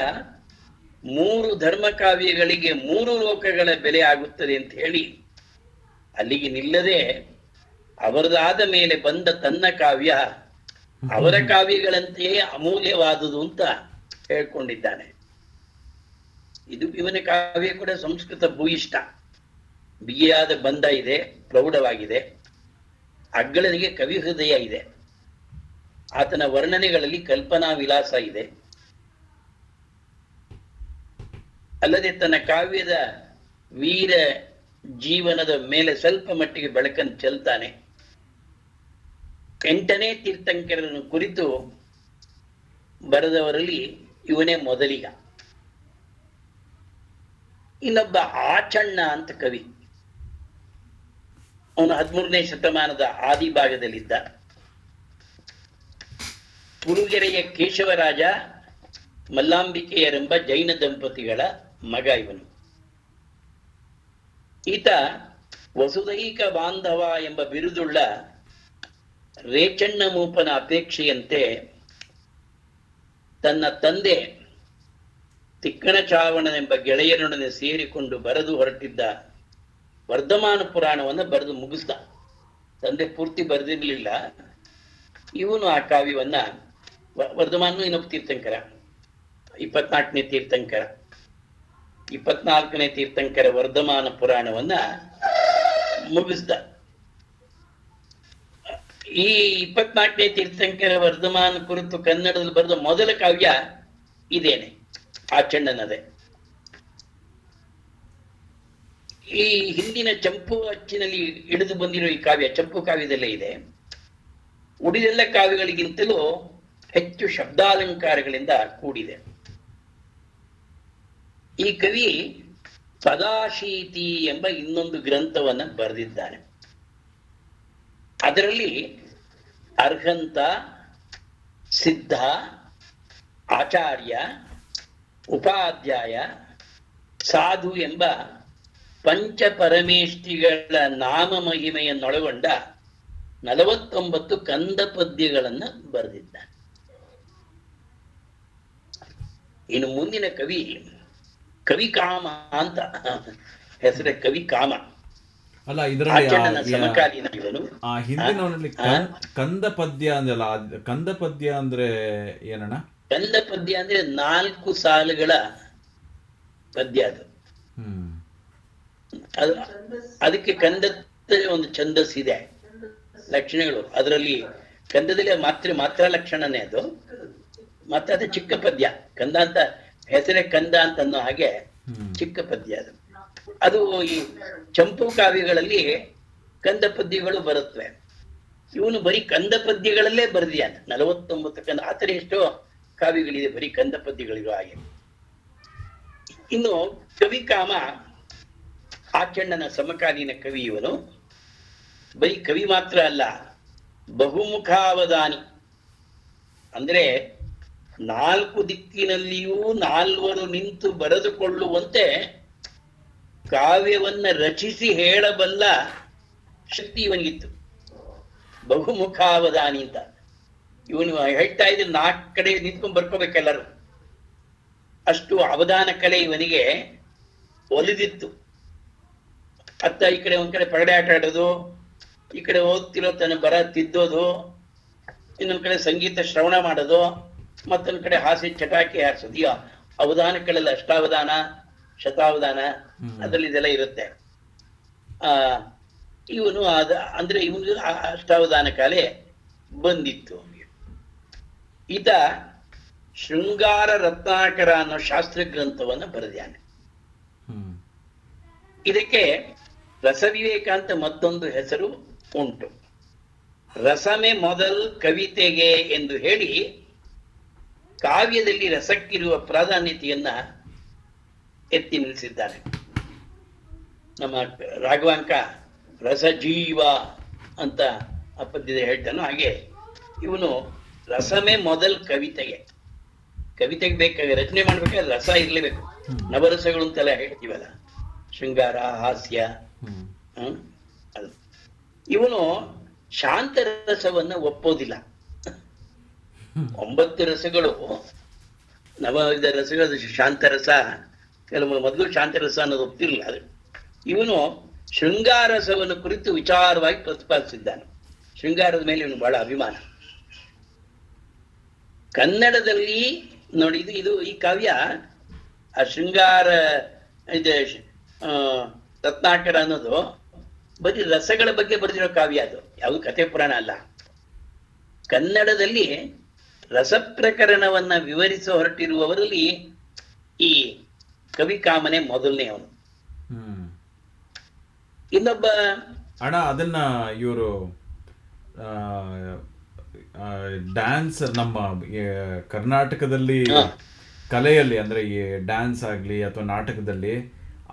3 ಧರ್ಮಕಾವ್ಯಗಳಿಗೆ 3 ಲೋಕಗಳ ಬೆಲೆ ಆಗುತ್ತದೆ ಅಂತ ಹೇಳಿ ಅಲ್ಲಿಗೆ ನಿಲ್ಲದೆ ಅವರದಾದ ಮೇಲೆ ಬಂದ ತನ್ನ ಕಾವ್ಯ ಅವರ ಕಾವ್ಯಗಳಂತೆಯೇ ಅಮೂಲ್ಯವಾದುದು ಅಂತ ಹೇಳ್ಕೊಂಡಿದ್ದಾನೆ. ಇದು ಇವನ ಕಾವ್ಯ ಕೂಡ ಸಂಸ್ಕೃತ ಭೂಯಿಷ್ಠ, ಬಿಗಿಯಾದ ಬಂಧ ಇದೆ, ಪ್ರೌಢವಾಗಿದೆ. ಅಗ್ಗಳನಿಗೆ ಕವಿ ಹೃದಯ ಇದೆ. ಆತನ ವರ್ಣನೆಗಳಲ್ಲಿ ಕಲ್ಪನಾ ವಿಲಾಸ ಇದೆ. ಅಲ್ಲದೆ ತನ್ನ ಕಾವ್ಯದ ವೀರ ಜೀವನದ ಮೇಲೆ ಸ್ವಲ್ಪ ಮಟ್ಟಿಗೆ ಬೆಳಕನ್ನು ಚೆಲ್ತಾನೆ. 8ನೇ ತೀರ್ಥಂಕರನ್ನು ಕುರಿತು ಬರೆದವರಲ್ಲಿ ಇವನೇ ಮೊದಲಿಗ. ಇನ್ನೊಬ್ಬ ಆಚಣ್ಣ ಅಂತ ಕವಿ, ಅವನು 13ನೇ ಶತಮಾನದ ಆದಿ ಭಾಗದಲ್ಲಿದ್ದ. ಪುರುಗೆರೆಯ ಕೇಶವರಾಜ ಮಲ್ಲಾಂಬಿಕೆಯರೆಂಬ ಜೈನ ದಂಪತಿಗಳ ಮಗ ಇವನು. ಈತ ವಸುದೈಕ ಬಾಂಧವ ಎಂಬ ಬಿರುದುಳ್ಳ ರೇಚಣ್ಣ ಮೂಪನ ಅಪೇಕ್ಷೆಯಂತೆ ತನ್ನ ತಂದೆ ತಿಕ್ಕಣ ಚಾವಣನೆಂಬ ಗೆಳೆಯರೊಡನೆ ಸೇರಿಕೊಂಡು ಬರೆದು ಹೊರಟಿದ್ದ ವರ್ಧಮಾನ ಪುರಾಣವನ್ನು ಬರೆದು ಮುಗಿಸ್ದ. ತಂದೆ ಪೂರ್ತಿ ಬರೆದಿರ್ಲಿಲ್ಲ. ಇವನು ಆ ಕಾವ್ಯವನ್ನ, ವರ್ಧಮಾನ ಇನ್ನೊಬ್ಬ ತೀರ್ಥಂಕರ, 24ನೇ ತೀರ್ಥಂಕರ, 24ನೇ ತೀರ್ಥಂಕರ ವರ್ಧಮಾನ ಪುರಾಣವನ್ನ ಮುಗಿಸ್ದ. ಈ 24ನೇ ತೀರ್ಥಂಕರ ವರ್ಧಮಾನ ಕುರಿತು ಕನ್ನಡದಲ್ಲಿ ಬರೆದ ಮೊದಲ ಕಾವ್ಯ ಇದೇನೆ, ಆಚಣ್ಣನದೇ. ಈ ಹಿಂದಿನ ಚಂಪು ಅಚ್ಚಿನಲ್ಲಿ ಇಳಿದು ಬಂದಿರೋ ಈ ಕಾವ್ಯ ಚಂಪು ಕಾವ್ಯದಲ್ಲೇ ಇದೆ. ಉಳಿದೆಲ್ಲ ಕಾವ್ಯಗಳಿಗಿಂತಲೂ ಹೆಚ್ಚು ಶಬ್ದಾಲಂಕಾರಗಳಿಂದ ಕೂಡಿದೆ. ಈ ಕವಿ ಸದಾಶೀತಿ ಎಂಬ ಇನ್ನೊಂದು ಗ್ರಂಥವನ್ನ ಬರೆದಿದ್ದಾನೆ. ಅದರಲ್ಲಿ ಅರ್ಹಂತ, ಸಿದ್ಧ, ಆಚಾರ್ಯ, ಉಪಾಧ್ಯಾಯ, ಸಾಧು ಎಂಬ ಪಂಚಪರಮೇಷ್ಠಿಗಳ ನಾಮ ಮಹಿಮೆಯನ್ನೊಳಗೊಂಡ 49 ಕಂದ ಪದ್ಯಗಳನ್ನ ಬರೆದಿದ್ದಾನೆ. ಇನ್ನು ಮುಂದಿನ ಕವಿ ಕವಿಕಾಮ ಅಂತ ಹೆಸರೇ, ಕವಿಕಾಮ. ಅಲ್ಲ, ಆಚರಣನ ಸಮಕಾಲೀನ ಇವನು. ಆ ಹಿಂದಿನವನಲ್ಲಿ ಕಂದ ಪದ್ಯ ಅಂದಲ್ಲ, ಕಂದ ಪದ್ಯ ಅಂದ್ರೆ ಏನಣ್ಣ? ಕಂದ ಪದ್ಯ ಅಂದ್ರೆ 4 ಸಾಲುಗಳ ಪದ್ಯ ಅದು. ಅದಕ್ಕೆ ಕಂದದ ಒಂದು ಛಂದಸ್ ಇದೆ, ಲಕ್ಷಣಗಳು. ಅದರಲ್ಲಿ ಕಂದದಲ್ಲಿ ಮಾತ್ರ ಲಕ್ಷಣನೇ ಅದು. ಮತ್ತೆ ಅದು ಚಿಕ್ಕ ಪದ್ಯ. ಕಂದ ಅಂತ ಹೆಸರೇ ಕಂದ ಅಂತ ಅನ್ನೋ ಹಾಗೆ ಚಿಕ್ಕ ಪದ್ಯ ಅದು. ಅದು ಈ ಚಂಪು ಕಾವ್ಯಗಳಲ್ಲಿ ಕಂದ ಪದ್ಯಗಳು ಬರುತ್ತವೆ. ಇವನು ಬರೀ ಕಂದ ಪದ್ಯಗಳಲ್ಲೇ ಬರೆದಿಯಾನ. 49 ಕಂದ. ಆತರ ಎಷ್ಟೋ ಕಾವ್ಯಗಳಿದೆ ಬರೀ ಕಂದ ಪದ್ಯಗಳಿರೋ ಹಾಗೆ. ಇನ್ನು ಕವಿಕಾಮ ಆಚಣ್ಣನ ಸಮಕಾಲೀನ ಕವಿ ಇವನು. ಬರೀ ಕವಿ ಮಾತ್ರ ಅಲ್ಲ, ಬಹುಮುಖಾವಧಾನಿ. ಅಂದ್ರೆ 4 ದಿಕ್ಕಿನಲ್ಲಿಯೂ 4ವರು ನಿಂತು ಬರೆದುಕೊಳ್ಳುವಂತೆ ಕಾವ್ಯವನ್ನ ರಚಿಸಿ ಹೇಳಬಲ್ಲ ಶಕ್ತಿ ಇವನಿಗಿತ್ತು. ಬಹುಮುಖಾವಧಾನಿ ಅಂತ ಇವನು ಹೇಳ್ತಾ ಇದ್ರೆ 4 ಕಡೆ ನಿಂತ್ಕೊಂಡು ಬರ್ಕೋಬೇಕೆಲ್ಲರೂ. ಅಷ್ಟು ಅವಧಾನ ಕಲೆ ಇವನಿಗೆ ಒಲಿದಿತ್ತು. ಅತ್ತ ಈ ಕಡೆ ಒಂದ್ ಕಡೆ ಪಗಡೆ ಆಟ ಆಡೋದು, ಈ ಕಡೆ ಓದ್ತಿರೋ ತನ್ನ ಬರ ತಿದ್ದೋದು, ಇನ್ನೊಂದ್ ಕಡೆ ಸಂಗೀತ ಶ್ರವಣ ಮಾಡೋದು, ಮತ್ತೊಂದ್ ಕಡೆ ಹಾಸ್ಯ ಚಟಾಕಿ ಹಾರಿಸೋದು. ಈ ಅವಧಾನಗಳೆಲ್ಲ ಅಷ್ಟಾವಧಾನ, ಶತಾವಧಾನ, ಅದ್ರಲ್ಲಿ ಇದೆಲ್ಲ ಇರುತ್ತೆ. ಇವನು ಅಂದ್ರೆ ಇವನು ಅಷ್ಟಾವಧಾನ ಕಾಲೇ ಬಂದಿತ್ತು. ಈತ ಶೃಂಗಾರ ರತ್ನಾಕರ ಅನ್ನೋ ಶಾಸ್ತ್ರ ಗ್ರಂಥವನ್ನ ಬರೆದಿದ್ದಾನೆ. ಇದಕ್ಕೆ ರಸವಿವೇಕ ಅಂತ ಮತ್ತೊಂದು ಹೆಸರು ಉಂಟು. ರಸಮೇ ಮೊದಲ್ ಕವಿತೆಗೆ ಎಂದು ಹೇಳಿ ಕಾವ್ಯದಲ್ಲಿ ರಸಕ್ಕಿರುವ ಪ್ರಾಧಾನ್ಯತೆಯನ್ನ ಎತ್ತಿ ನಿಲ್ಲಿಸಿದ್ದಾನೆ. ನಮ್ಮ ರಾಘವಾಂಕ ರಸಜೀವ ಅಂತ ಆ ಪದ್ಯದ ಹೇಳ್ತಾನೋ ಹಾಗೆ ಇವನು ರಸಮೇ ಮೊದಲ್ ಕವಿತೆಗೆ ಬೇಕಾಗ ರಚನೆ ಮಾಡ್ಬೇಕಾದ್ರೆ ರಸ ಇರ್ಲೇಬೇಕು. ನವರಸಗಳು ಅಂತೆಲ್ಲ ಹೇಳ್ತೀವಲ್ಲ, ಶೃಂಗಾರ, ಹಾಸ್ಯ, ಅದು ಇವನು ಶಾಂತರಸವನ್ನ ಒಪ್ಪೋದಿಲ್ಲ. 9 ರಸಗಳು, ನವವಿಧ ರಸಗಳು ಶಾಂತರಸ, ಕೆಲವು ಮೊದಲು ಶಾಂತರಸ ಅನ್ನೋದು ಒಪ್ತಿರ್ಲಿಲ್ಲ. ಅದು ಇವನು ಶೃಂಗಾರಸವನ್ನು ಕುರಿತು ವಿಚಾರವಾಗಿ ಪ್ರತಿಪಾದಿಸಿದ್ದಾನೆ. ಶೃಂಗಾರದ ಮೇಲೆ ಇವನು ಬಹಳ ಅಭಿಮಾನ. ಕನ್ನಡದಲ್ಲಿ ನೋಡಿ, ಇದು ಈ ಕಾವ್ಯ ಆ ಶೃಂಗಾರ ಇದೆ ರತ್ನಾಕರ ಅನ್ನೋದು ಬರೀ ರಸಗಳ ಬಗ್ಗೆ ಬರೆದಿರೋ ಕಾವ್ಯ. ಅದು ಯಾವುದು ಕಥೆ ಪುರಾಣ ಅಲ್ಲ. ಕನ್ನಡದಲ್ಲಿ ರಸ ಪ್ರಕರಣವನ್ನ ವಿವರಿಸ ಹೊರಟಿರುವವರಲ್ಲಿ ಈ ಕವಿ ಕಾಮನೆ ಮೊದಲನೆಯವನು. ಇನ್ನೊಬ್ಬ ಅಣ್ಣ ಅದನ್ನ ಇವರು ಡ್ಯಾನ್ಸ್ ನಮ್ಮ ಕರ್ನಾಟಕದಲ್ಲಿ ಕಲೆಯಲ್ಲಿ ಅಂದ್ರೆ ಈ ಡ್ಯಾನ್ಸ್ ಆಗ್ಲಿ ಅಥವಾ ನಾಟಕದಲ್ಲಿ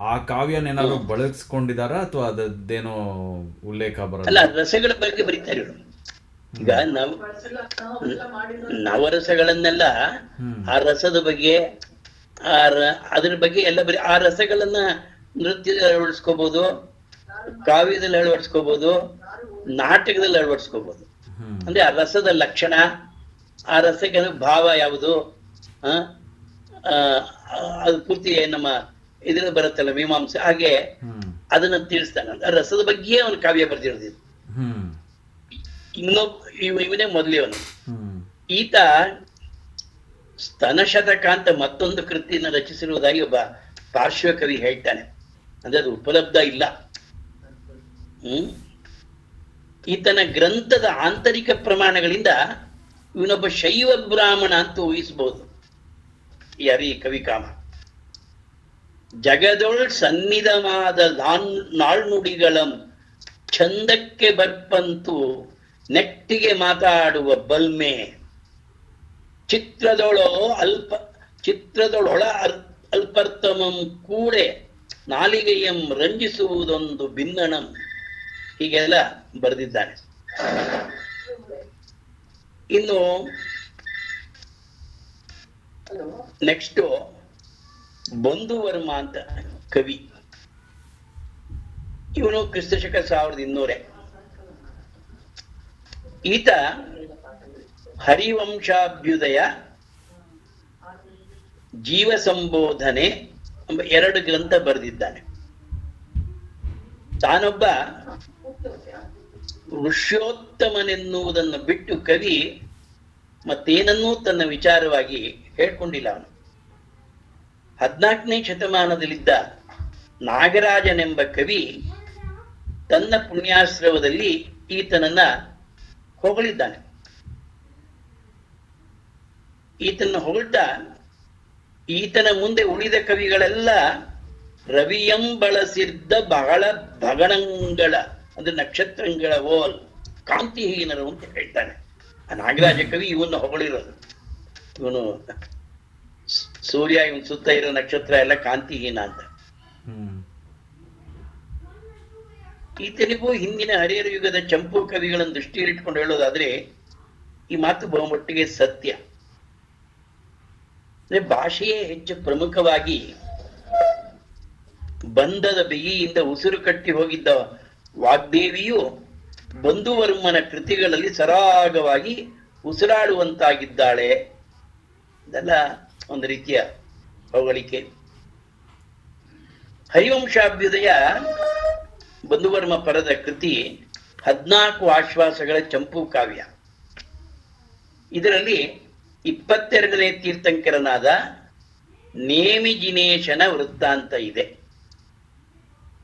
ಆ ಕಾವ್ಯನ ಏನಾದ್ರು ಬಳಸ್ಕೊಂಡಿದಾರ ಅಥವಾ ಅದದ್ದೇನೋ ಉಲ್ಲೇಖ ಬರಲ್ಲ? ಅಲ್ಲ, ರಸಗಳ ಬಗ್ಗೆ ಬರೀತಾರೆ ಇವರು. ಈಗ ನವರಸಗಳನ್ನೆಲ್ಲ ಆ ರಸದ ಬಗ್ಗೆ ಅದ್ರ ಬಗ್ಗೆ ಎಲ್ಲ ಬರೀ ಆ ರಸಗಳನ್ನ ನೃತ್ಯದಲ್ಲಿ ಅಳವಡಿಸ್ಕೋಬಹುದು, ಕಾವ್ಯದಲ್ಲಿ ಅಳವಡಿಸ್ಕೋಬಹುದು, ನಾಟಕದಲ್ಲಿ ಅಳವಡಿಸ್ಕೋಬಹುದು. ಅಂದ್ರೆ ಆ ರಸದ ಲಕ್ಷಣ, ಆ ರಸಕ್ಕೆ ಭಾವ ಯಾವುದು, ಅದು ಪೂರ್ತಿ ನಮ್ಮ ಇದ್ರ ಬರುತ್ತಲ್ಲ ಮೀಮಾಂಸೆ, ಹಾಗೆ ಅದನ್ನ ತಿಳಿಸ್ತಾನೆ. ಆ ರಸದ ಬಗ್ಗೆ ಅವನು ಕಾವ್ಯ ಬರ್ದಿರೋದು. ಇವನೇ ಮೊದಲಿಯವನು. ಈತ ಸ್ತನಶತಕ ಅಂತ ಮತ್ತೊಂದು ಕೃತಿಯನ್ನು ರಚಿಸಿರುವುದಾಗಿ ಒಬ್ಬ ಪಾರ್ಶ್ವಕವಿ ಹೇಳ್ತಾನೆ. ಅಂದ್ರೆ ಅದು ಉಪಲಬ್ಧ ಇಲ್ಲ. ಈತನ ಗ್ರಂಥದ ಆಂತರಿಕ ಪ್ರಮಾಣಗಳಿಂದ ಇವನೊಬ್ಬ ಶೈವ ಬ್ರಾಹ್ಮಣ ಅಂತ ಊಹಿಸಬಹುದು. ಯಾರಿ ಕವಿಕಾಮ ಜಗದೊಳ್ ಸನ್ನಿಧವಾದ ನಾಳ್ನುಡಿಗಳಂ ಚಂದಕ್ಕೆ ಬರ್ಪಂತು ನೆಟ್ಟಿಗೆ ಮಾತಾಡುವ ಬಲ್ಮೆ ಚಿತ್ರದೊಳೊಳ ಅಲ್ಪರ್ತಮಂ ಕೂಡೆ ನಾಲಿಗೆಯಂ ರಂಜಿಸುವುದೊಂದು ಭಿನ್ನಣಂ, ಹೀಗೆಲ್ಲ ಬರೆದಿದ್ದಾನೆ. ಇನ್ನು ನೆಕ್ಸ್ಟ್ ಬಂಧುವರ್ಮ ಅಂತ ಕವಿ. ಇವನು ಕ್ರಿಸ್ತಶಕ 1200. ಈತ ಹರಿವಂಶಾಭ್ಯುದಯ, ಜೀವ ಸಂಬೋಧನೆ ಎಂಬ 2 ಗ್ರಂಥ ಬರೆದಿದ್ದಾನೆ. ತಾನೊಬ್ಬ ಋಷ್ಯೋತ್ತಮನೆನ್ನುವುದನ್ನು ಬಿಟ್ಟು ಕವಿ ಮತ್ತೇನನ್ನೂ ತನ್ನ ವಿಚಾರವಾಗಿ ಹೇಳ್ಕೊಂಡಿಲ್ಲ. ಅವನು 14ನೇ ಶತಮಾನದಲ್ಲಿದ್ದ ನಾಗರಾಜನೆಂಬ ಕವಿ ತನ್ನ ಪುಣ್ಯಾಶ್ರವದಲ್ಲಿ ಈತನನ್ನ ಹೊಗಳಿದ್ದಾನೆ. ಈತನ ಹೊಗಳ್ತಾ ಈತನ ಮುಂದೆ ಉಳಿದ ಕವಿಗಳೆಲ್ಲ ರವಿಯಂ ಬಳಸಿದ್ದ ಬಹಳ ಭಗಣಂಗಳ, ಅಂದ್ರೆ ನಕ್ಷತ್ರಗಳ ಓಲ್ ಕಾಂತಿಹೀನರು ಅಂತ ಹೇಳ್ತಾನೆ. ಆ ನಾಗರಾಜ ಕವಿ ಇವನ್ನ ಹೊಗಳಿರೋದು. ಇವನು ಸೂರ್ಯ, ಇವನ್ ಸುತ್ತ ಇರೋ ನಕ್ಷತ್ರ ಎಲ್ಲ ಕಾಂತಿಹೀನ ಅಂತ. ಈತನಿಗೂ ಹಿಂದಿನ ಹರಿಹರ ಯುಗದ ಚಂಪು ಕವಿಗಳನ್ನು ದೃಷ್ಟಿಯಲ್ಲಿಟ್ಕೊಂಡು ಹೇಳೋದಾದ್ರೆ ಈ ಮಾತು ಬಹುಮಟ್ಟಿಗೆ ಸತ್ಯ. ಅಂದ್ರೆ ಭಾಷೆಯೇ ಹೆಚ್ಚು ಪ್ರಮುಖವಾಗಿ ಬಂಧದ ಬಿಗಿಯಿಂದ ಉಸಿರು ಕಟ್ಟಿ ಹೋಗಿದ್ದ ವಾಗ್ದೇವಿಯು ಬಂಧುವರ್ಮನ ಕೃತಿಗಳಲ್ಲಿ ಸರಾಗವಾಗಿ ಉಸಿರಾಡುವಂತಾಗಿದ್ದಾಳೆ. ಇದೆಲ್ಲ ಒಂದು ರೀತಿಯ ಹೊಗಳಿಕೆ. ಹರಿವಂಶಾಭ್ಯುದಯ ಬಂಧುವರ್ಮ ಪರದ ಕೃತಿ 14 ಆಶ್ವಾಸಗಳ ಚಂಪು ಕಾವ್ಯ. ಇದರಲ್ಲಿ 22ನೇ ತೀರ್ಥಂಕರನಾದ ನೇಮಿಜಿನೇಶನ ವೃತ್ತಾಂತ ಇದೆ.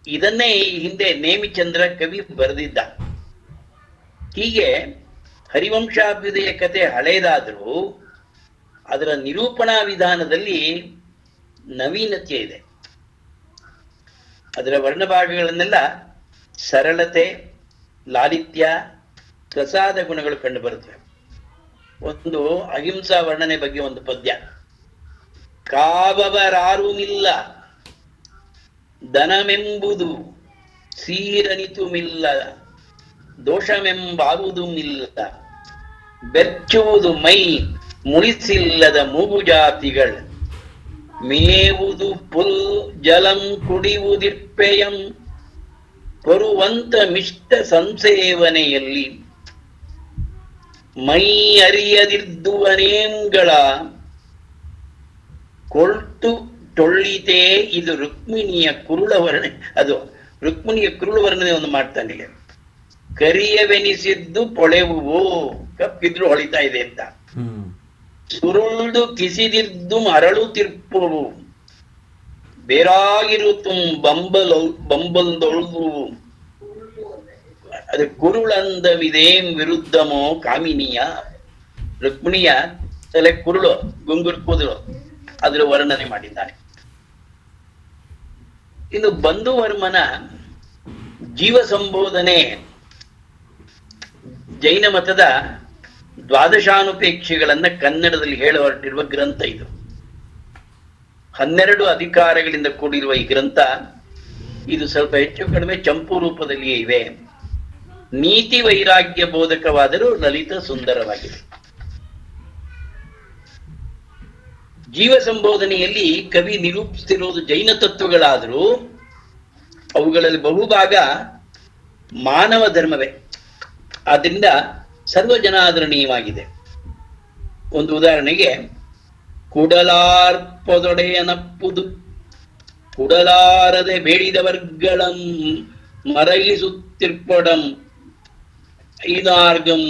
ಇದನ್ನೇ ಈ ಹಿಂದೆ ನೇಮಿಚಂದ್ರ ಕವಿ ಬರೆದಿದ್ದ. ಹೀಗೆ ಹರಿವಂಶಾಭ್ಯುದಯ ಕಥೆ ಹಳೇದಾದರೂ ಅದರ ನಿರೂಪಣಾ ವಿಧಾನದಲ್ಲಿ ನವೀನತೆ ಇದೆ. ಅದರ ವರ್ಣಭಾಗಗಳನ್ನೆಲ್ಲ ಸರಳತೆ, ಲಾಲಿತ್ಯ, ಪ್ರಸಾದ ಗುಣಗಳು ಕಂಡು ಬರುತ್ತವೆ. ಒಂದು ಅಹಿಂಸಾ ವರ್ಣನೆ ಬಗ್ಗೆ ಒಂದು ಪದ್ಯ. ಕಾವವರಾರುಮಿಲ್ಲ ದನಮೆಂಬುದು ಸೀರನಿತುಮಿಲ್ಲ, ದೋಷಮೆಂಬಾವುದುಮಿಲ್ಲ, ಬೆಚ್ಚುವುದು ಮೈ ಮುಳಿಸಿಲ್ಲದ ಮೂಗು ಜಾತಿಗಳು, ಮೇವುದು ಪುಲ್ ಜಲಂ ಕುಡಿಯುವುದಿರ್ಪೆಯಂ, ಬರುವಂತ ಮಿಷ್ಟ ಸಂಸೇವನೆಯಲ್ಲಿ ಮೈ ಅರಿಯದಿದ್ದುವನೇಂಗಳ ಕೊಳ್ತು ಟೊಳ್ಳಿತೇ. ಇದು ರುಕ್ಮಿಣಿಯ ಕುರುಳ ವರ್ಣನೆ. ಅದು ರುಕ್ಮಿಣಿಯ ಕುರುಳ ವರ್ಣನೆ ಒಂದು ಮಾಡ್ತಾನೆ. ಕರಿಯವೆನಿಸಿದ್ದು ಪೊಳೆವುವು, ಕಪ್ಪಿದ್ರು ಹೊಳಿತಾ ಇದೆ ಅಂತ. ಸುರುಳ್ದು ಕಿಸಿದಿದ್ದು ಮರಳು ತಿರ್ಪುವು, ಬೇರಾಗಿರುತ್ತು ಬಂಬಲ್ದೊಳ್ದು. ಅದು ಕುರುಳಂದವಿದೇಂ ವಿರುದ್ಧಮೋ ಕಾಮಿನಿಯ. ರುಕ್ಮಿಣಿಯ ತಲೆ ಕುರುಳು, ಗುಂಗುರು ಕೂದಲು, ಅದರ ವರ್ಣನೆ ಮಾಡಿದ್ದಾನೆ. ಇನ್ನು ಬಂಧುವರ್ಮನ ಜೀವ ಸಂಬೋಧನೆ ಜೈನ ಮತದ ದ್ವಾದಶಾನುಪೇಕ್ಷೆಗಳನ್ನ ಕನ್ನಡದಲ್ಲಿ ಹೇಳ ಹೊರಟಿರುವ ಗ್ರಂಥ ಇದು. 12 ಅಧಿಕಾರಗಳಿಂದ ಕೂಡಿರುವ ಈ ಗ್ರಂಥ ಇದು ಸ್ವಲ್ಪ ಹೆಚ್ಚು ಕಡಿಮೆ ಚಂಪು ರೂಪದಲ್ಲಿಯೇ ಇವೆ. ನೀತಿ ವೈರಾಗ್ಯ ಬೋಧಕವಾದರೂ ಲಲಿತ ಸುಂದರವಾಗಿದೆ. ಜೀವ ಸಂಬೋಧನೆಯಲ್ಲಿ ಕವಿ ನಿರೂಪಿಸುತ್ತಿರುವುದು ಜೈನ ತತ್ವಗಳಾದರೂ ಅವುಗಳಲ್ಲಿ ಬಹುಭಾಗ ಮಾನವ ಧರ್ಮವೇ. ಆದ್ದರಿಂದ ಸರ್ವಜನಾದರಣೀಯವಾಗಿದೆ. ಒಂದು ಉದಾಹರಣೆಗೆ, ಕುಡಲಾರ್ಪದೊಡೆಯನಪ್ಪುದು ಕುಡಲಾರದೆ ಬೇಡಿದವರ್ಗಳಂ ಮರಗಿಸುತ್ತಿರ್ಪೊಡಂ ಐನಾರ್ಗಂ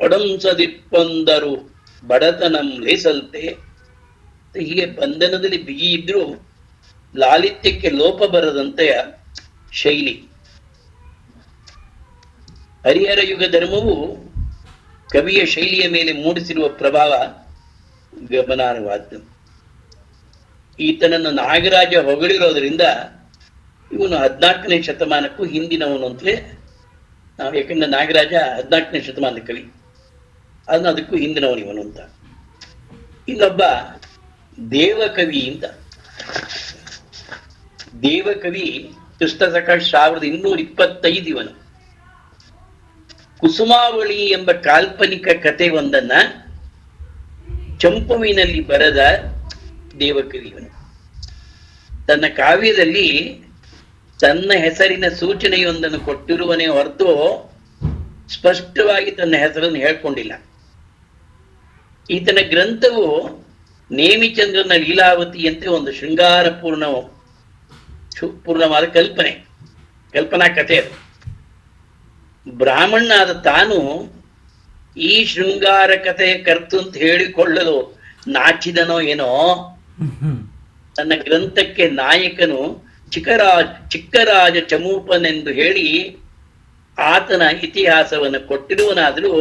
ಒಡಂಸದಿಪ್ಪಂದರು ಬಡತನಂ ಲೇಸಲ್ತೆ. ಹೀಗೆ ಬಂಧನದಲ್ಲಿ ಬಿಗಿ ಇದ್ರೂ ಲಾಲಿತ್ಯಕ್ಕೆ ಲೋಪ ಬರದಂತೆಯ ಶೈಲಿ. ಹರಿಹರ ಯುಗ ಧರ್ಮವು ಕವಿಯ ಶೈಲಿಯ ಮೇಲೆ ಮೂಡಿಸಿರುವ ಪ್ರಭಾವ ಗಮನಾರ್ಹವಾದ್ದು. ಈತನನ್ನು ನಾಗರಾಜ ಹೊಗಳಿರೋದ್ರಿಂದ ಇವನು 14ನೇ ಶತಮಾನಕ್ಕೂ ಹಿಂದಿನವನು ಅಂತಲೇ ನಾವು, ಯಾಕಂದ್ರೆ ನಾಗರಾಜ 14ನೇ ಶತಮಾನದ ಕವಿ, ಅದನ್ನು ಅದಕ್ಕೂ ಹಿಂದಿನವನು ಇವನು ಅಂತ. ಇನ್ನೊಬ್ಬ ದೇವಕವಿ ಅಂತ. ದೇವಕವಿ ಕ್ರಿಸ್ತಶಕ 1225 ಇವನು. ಕುಸುಮಾವಳಿ ಎಂಬ ಕಾಲ್ಪನಿಕ ಕಥೆ ಒಂದನ್ನ ಚಂಪುವಿನಲ್ಲಿ ಬರೆದ ದೇವಕವಿ ಇವನು. ತನ್ನ ಕಾವ್ಯದಲ್ಲಿ ತನ್ನ ಹೆಸರಿನ ಸೂಚನೆಯೊಂದನ್ನು ಕೊಟ್ಟಿರುವನೇ ಹೊರತು ಸ್ಪಷ್ಟವಾಗಿ ತನ್ನ ಹೆಸರನ್ನು ಹೇಳ್ಕೊಂಡಿಲ್ಲ. ಈತನ ಗ್ರಂಥವು ನೇಮಿಚಂದ್ರನ ಲೀಲಾವತಿಯಂತೆ ಒಂದು ಶೃಂಗಾರ ಪೂರ್ಣವಾದ ಕಲ್ಪನಾ ಕಥೆ ಅದು. ಬ್ರಾಹ್ಮಣನಾದ ತಾನು ಈ ಶೃಂಗಾರ ಕಥೆಯ ಕರ್ತು ಅಂತ ಹೇಳಿಕೊಳ್ಳಲು ನಾಚಿದನೋ ಏನೋ. ತನ್ನ ಗ್ರಂಥಕ್ಕೆ ನಾಯಕನು ಚಿಕ್ಕರಾಜ ಚಮೂಪನೆಂದು ಹೇಳಿ ಆತನ ಇತಿಹಾಸವನ್ನು ಕೊಟ್ಟಿರುವನಾದರೂ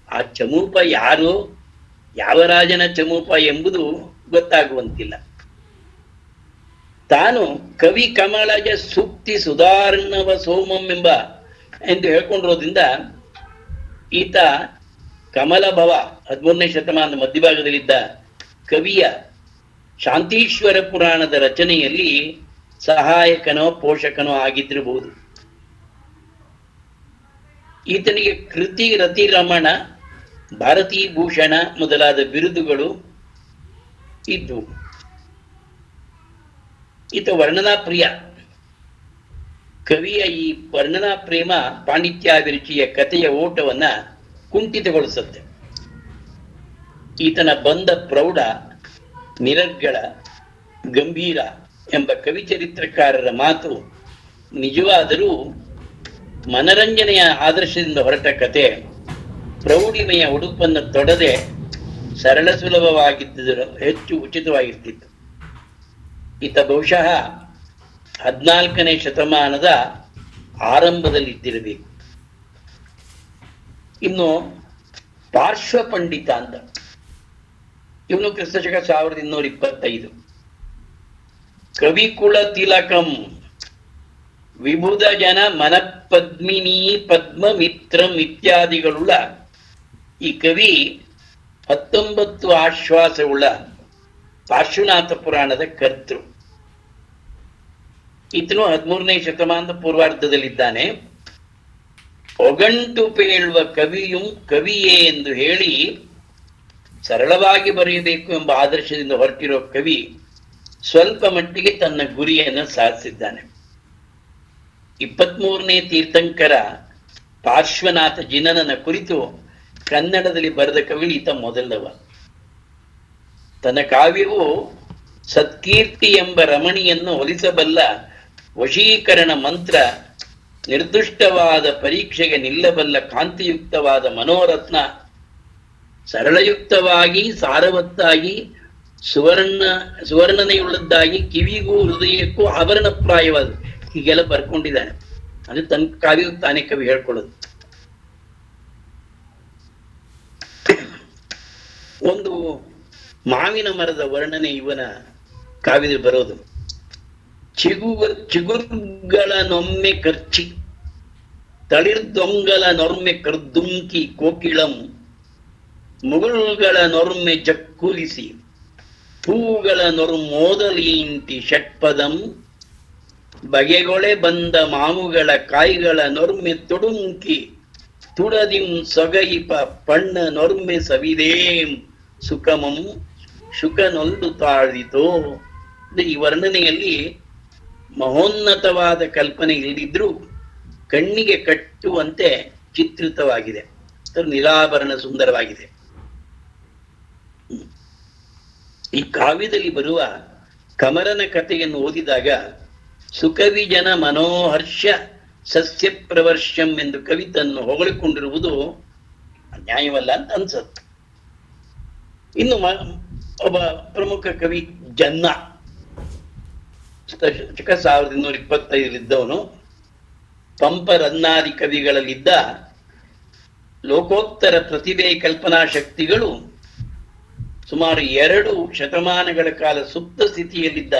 ಆ ಚಮೂಪ ಯಾರು, ಯಾವ ರಾಜನ ಚಮೂಪ ಎಂಬುದು ಗೊತ್ತಾಗುವಂತಿಲ್ಲ. ತಾನು ಕವಿ ಕಮಲಜ ಸೂಕ್ತಿ ಸುಧಾರ್ಣವ ಸೋಮಂ ಎಂದು ಹೇಳ್ಕೊಂಡಿರೋದ್ರಿಂದ ಈತ ಕಮಲಭವ 13ನೇ ಶತಮಾನದ ಮಧ್ಯಭಾಗದಲ್ಲಿದ್ದ ಕವಿಯ ಶಾಂತೀಶ್ವರ ಪುರಾಣದ ರಚನೆಯಲ್ಲಿ ಸಹಾಯಕನೋ ಪೋಷಕನೋ ಆಗಿದ್ದಿರಬಹುದು. ಈತನಿಗೆ ಕೃತಿ ರತಿ ರಮಣ, ಭಾರತೀ ಭೂಷಣ ಮೊದಲಾದ ಬಿರುದುಗಳು ಇದ್ದು. ಈತ ವರ್ಣನಾ ಪ್ರಿಯ. ಕವಿಯ ಈ ವರ್ಣನಾ ಪ್ರೇಮ ಪಾಂಡಿತ್ಯಾಭಿರುಚಿಯ ಕಥೆಯ ಓಟವನ್ನ ಕುಂಠಿತಗೊಳಿಸುತ್ತೆ. ಈತನ ಬಂದ ಪ್ರೌಢ, ನಿರರ್ಗಳ, ಗಂಭೀರ ಎಂಬ ಕವಿ ಚರಿತ್ರಕಾರರ ಮಾತು ನಿಜವಾದರೂ ಮನರಂಜನೆಯ ಆದರ್ಶದಿಂದ ಹೊರಟ ಕತೆ ಪ್ರೌಢಿಮೆಯ ಉಡುಪನ್ನು ತೊಡದೆ ಸರಳ ಸುಲಭವಾಗಿದ್ದರೂ ಹೆಚ್ಚು ಉಚಿತವಾಗಿರ್ತಿತ್ತು. ಈತ ಬಹುಶಃ 14ನೇ ಶತಮಾನದ ಆರಂಭದಲ್ಲಿದ್ದಿರಬೇಕು. ಇನ್ನು ಪಾರ್ಶ್ವ ಪಂಡಿತ ಅಂತ ಇವನು ಕ್ರಿಸ್ತಶಕ 1225. ಕವಿಕುಳ ತಿಲಕಂ ವಿಭುಧ ಜನ ಮನಪದ್ಮಿನಿ ಪದ್ಮಮಿತ್ರಂ ಇತ್ಯಾದಿಗಳುಳ್ಳ ಈ ಕವಿ 19 ಆಶ್ವಾಸವುಳ್ಳ ಪಾರ್ಶ್ವನಾಥ ಪುರಾಣದ ಕರ್ತೃ. ಈತನು 13ನೇ ಶತಮಾನದ ಪೂರ್ವಾರ್ಧದಲ್ಲಿದ್ದಾನೆ. ಒಗಂಟು ಪೇಳುವ ಕವಿಯು ಕವಿಯೇ ಎಂದು ಹೇಳಿ ಸರಳವಾಗಿ ಬರೆಯಬೇಕು ಎಂಬ ಆದರ್ಶದಿಂದ ಹೊರಟಿರೋ ಕವಿ ಸ್ವಲ್ಪ ಮಟ್ಟಿಗೆ ತನ್ನ ಗುರಿಯನ್ನು ಸಾಧಿಸಿದ್ದಾನೆ. 23ನೇ ತೀರ್ಥಂಕರ ಪಾರ್ಶ್ವನಾಥ ಜಿನನನ ಕುರಿತು ಕನ್ನಡದಲ್ಲಿ ಬರೆದ ಕವಿ ಈತ ಮೊದಲವ. ತನ್ನ ಕಾವ್ಯವು ಸತ್ಕೀರ್ತಿ ಎಂಬ ರಮಣಿಯನ್ನು ಒಲಿಸಬಲ್ಲ ವಶೀಕರಣ ಮಂತ್ರ, ನಿರ್ದುಷ್ಟವಾದ ಪರೀಕ್ಷೆಗೆ ನಿಲ್ಲಬಲ್ಲ ಕಾಂತಿಯುಕ್ತವಾದ ಮನೋರತ್ನ, ಸರಳಯುಕ್ತವಾಗಿ ಸಾರವತ್ತಾಗಿ ಸುವರ್ಣನೆಯುಳ್ಳದ್ದಾಗಿ ಕಿವಿಗೂ ಹೃದಯಕ್ಕೂ ಆಭರಣಪ್ರಾಯವಾದ, ಹೀಗೆಲ್ಲ ಬರ್ಕೊಂಡಿದ್ದಾನೆ. ಅದು ತನ್ನ ಕಾವ್ಯ ತಾನೇ ಕವಿ ಹೇಳ್ಕೊಳ್ಳೋದು. ಒಂದು ಮಾವಿನ ಮರದ ವರ್ಣನೆ ಇವನ ಕಾವ್ಯದಲ್ಲಿ ಬರೋದು. ಚಿಗುರುಗಳ ನೊಮ್ಮೆ ಕರ್ಚಿ ತಳಿರ್ದೊಂಗಲ ನೊರ್ಮೆ ಕರ್ದುಂಕಿ ಕೋಕಿಳಂ, ಮುಗುಳುಗಳ ನೊರ್ಮೆ ಜಕ್ಕುಲಿಸಿ ಹೂಗಳ ನೊರ್ಮೋದಲೀಂಟಿ ಷಟ್ಪದಂ, ಬಗೆಗೊಳೆ ಬಂದ ಮಾವುಗಳ ಕಾಯಿಗಳ ನೊರ್ಮೆ ತುಡುಂಕಿ ತುಡದಿಂ ಸೊಗಯಿಪ ಪಣ್ಣ ನೊರ್ಮೆ ಸವಿದೇಂ ಸುಖಮಂ ಶುಕನೊಂದು ತಾಳಿತೋ. ಈ ವರ್ಣನೆಯಲ್ಲಿ ಮಹೋನ್ನತವಾದ ಕಲ್ಪನೆ ಇಲ್ಲದಿದ್ರೂ ಕಣ್ಣಿಗೆ ಕಟ್ಟುವಂತೆ ಚಿತ್ರಿತವಾಗಿದೆ. ನಿರಾಭರಣ ಸುಂದರವಾಗಿದೆ. ಈ ಕಾವ್ಯದಲ್ಲಿ ಬರುವ ಕಮರನ ಕಥೆಯನ್ನು ಓದಿದಾಗ ಸುಕವಿಜನ ಮನೋಹರ್ಷ ಸಸ್ಯ ಪ್ರವರ್ಷಂ ಎಂದು ಕವಿತನ್ನು ಹೊಗಳಿಕೊಂಡಿರುವುದು ನ್ಯಾಯವಲ್ಲ ಅಂತ ಅನ್ಸುತ್ತೆ. ಇನ್ನು ಒಬ್ಬ ಪ್ರಮುಖ ಕವಿ ಜನ್ನ, 1225 ಪಂಪ ರನ್ನಾದಿ ಕವಿಗಳಲ್ಲಿದ್ದ ಲೋಕೋತ್ತರ ಪ್ರತಿಭೆ ಕಲ್ಪನಾ ಶಕ್ತಿಗಳು ಸುಮಾರು 2 ಶತಮಾನಗಳ ಕಾಲ ಸುಪ್ತ ಸ್ಥಿತಿಯಲ್ಲಿದ್ದ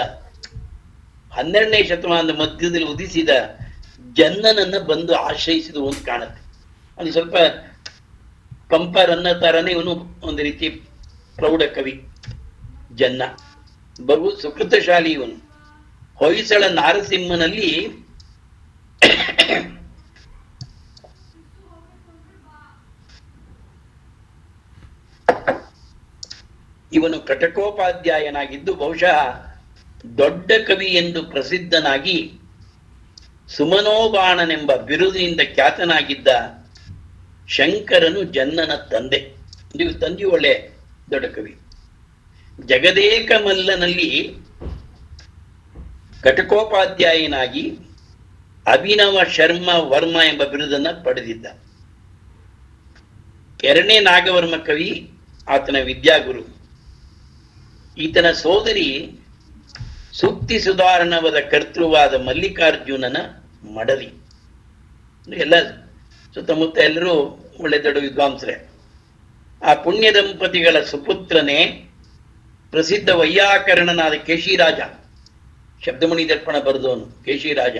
12ನೇ ಶತಮಾನದ ಮಧ್ಯದಲ್ಲಿ ಉದಿಸಿದ ಜನ್ನನನ್ನ ಬಂದು ಆಶ್ರಯಿಸಿದ ಅಂತ ಕಾಣುತ್ತೆ. ಅದು ಸ್ವಲ್ಪ ಪಂಪ ರನ್ನ ತರನೇ ಇವನು ಒಂದು ರೀತಿ ಪ್ರೌಢ ಕವಿ ಜನ್ನ. ಬಹು ಸುಕೃತಶಾಲಿ ಇವನು. ಹೊಯ್ಸಳ ನಾರಸಿಂಹನಲ್ಲಿ ಇವನು ಕಟಕೋಪಾಧ್ಯಾಯನಾಗಿದ್ದು ಬಹುಶಃ ದೊಡ್ಡ ಕವಿ ಎಂದು ಪ್ರಸಿದ್ಧನಾಗಿ ಸುಮನೋಬಾಣನೆಂಬ ಬಿರುದಿನಿಂದ ಖ್ಯಾತನಾಗಿದ್ದ ಶಂಕರನು ಜನ್ನನ ತಂದೆ. ತಂದೆಯು ಒಳ್ಳೆ ದೊಡ್ಡ ಕವಿ. ಜಗದೇಕ ಮಲ್ಲನಲ್ಲಿ ಕಟಕೋಪಾಧ್ಯಾಯನಾಗಿ ಅಭಿನವ ಶರ್ಮ ವರ್ಮ ಎಂಬ ಬಿರುದನ್ನ ಪಡೆದಿದ್ದ. 2ನೇ ನಾಗವರ್ಮ ಕವಿ ಆತನ ವಿದ್ಯಾಗುರು. ಈತನ ಸೋದರಿ ಸೂಕ್ತಿ ಸುಧಾರಣವದ ಕರ್ತೃವಾದ ಮಲ್ಲಿಕಾರ್ಜುನನ ಮಡಲಿ. ಎಲ್ಲ ಸುತ್ತಮುತ್ತ ಎಲ್ಲರೂ ಒಳ್ಳೆ ದೊಡ್ಡ ವಿದ್ವಾಂಸರೇ. ಆ ಪುಣ್ಯ ದಂಪತಿಗಳ ಸುಪುತ್ರನೇ ಪ್ರಸಿದ್ಧ ವೈಯಾಕರಣನಾದ ಕೇಶಿರಾಜ. ಶಬ್ದಮಣಿ ದರ್ಪಣ ಬರೆದವನು ಕೇಶಿರಾಜ.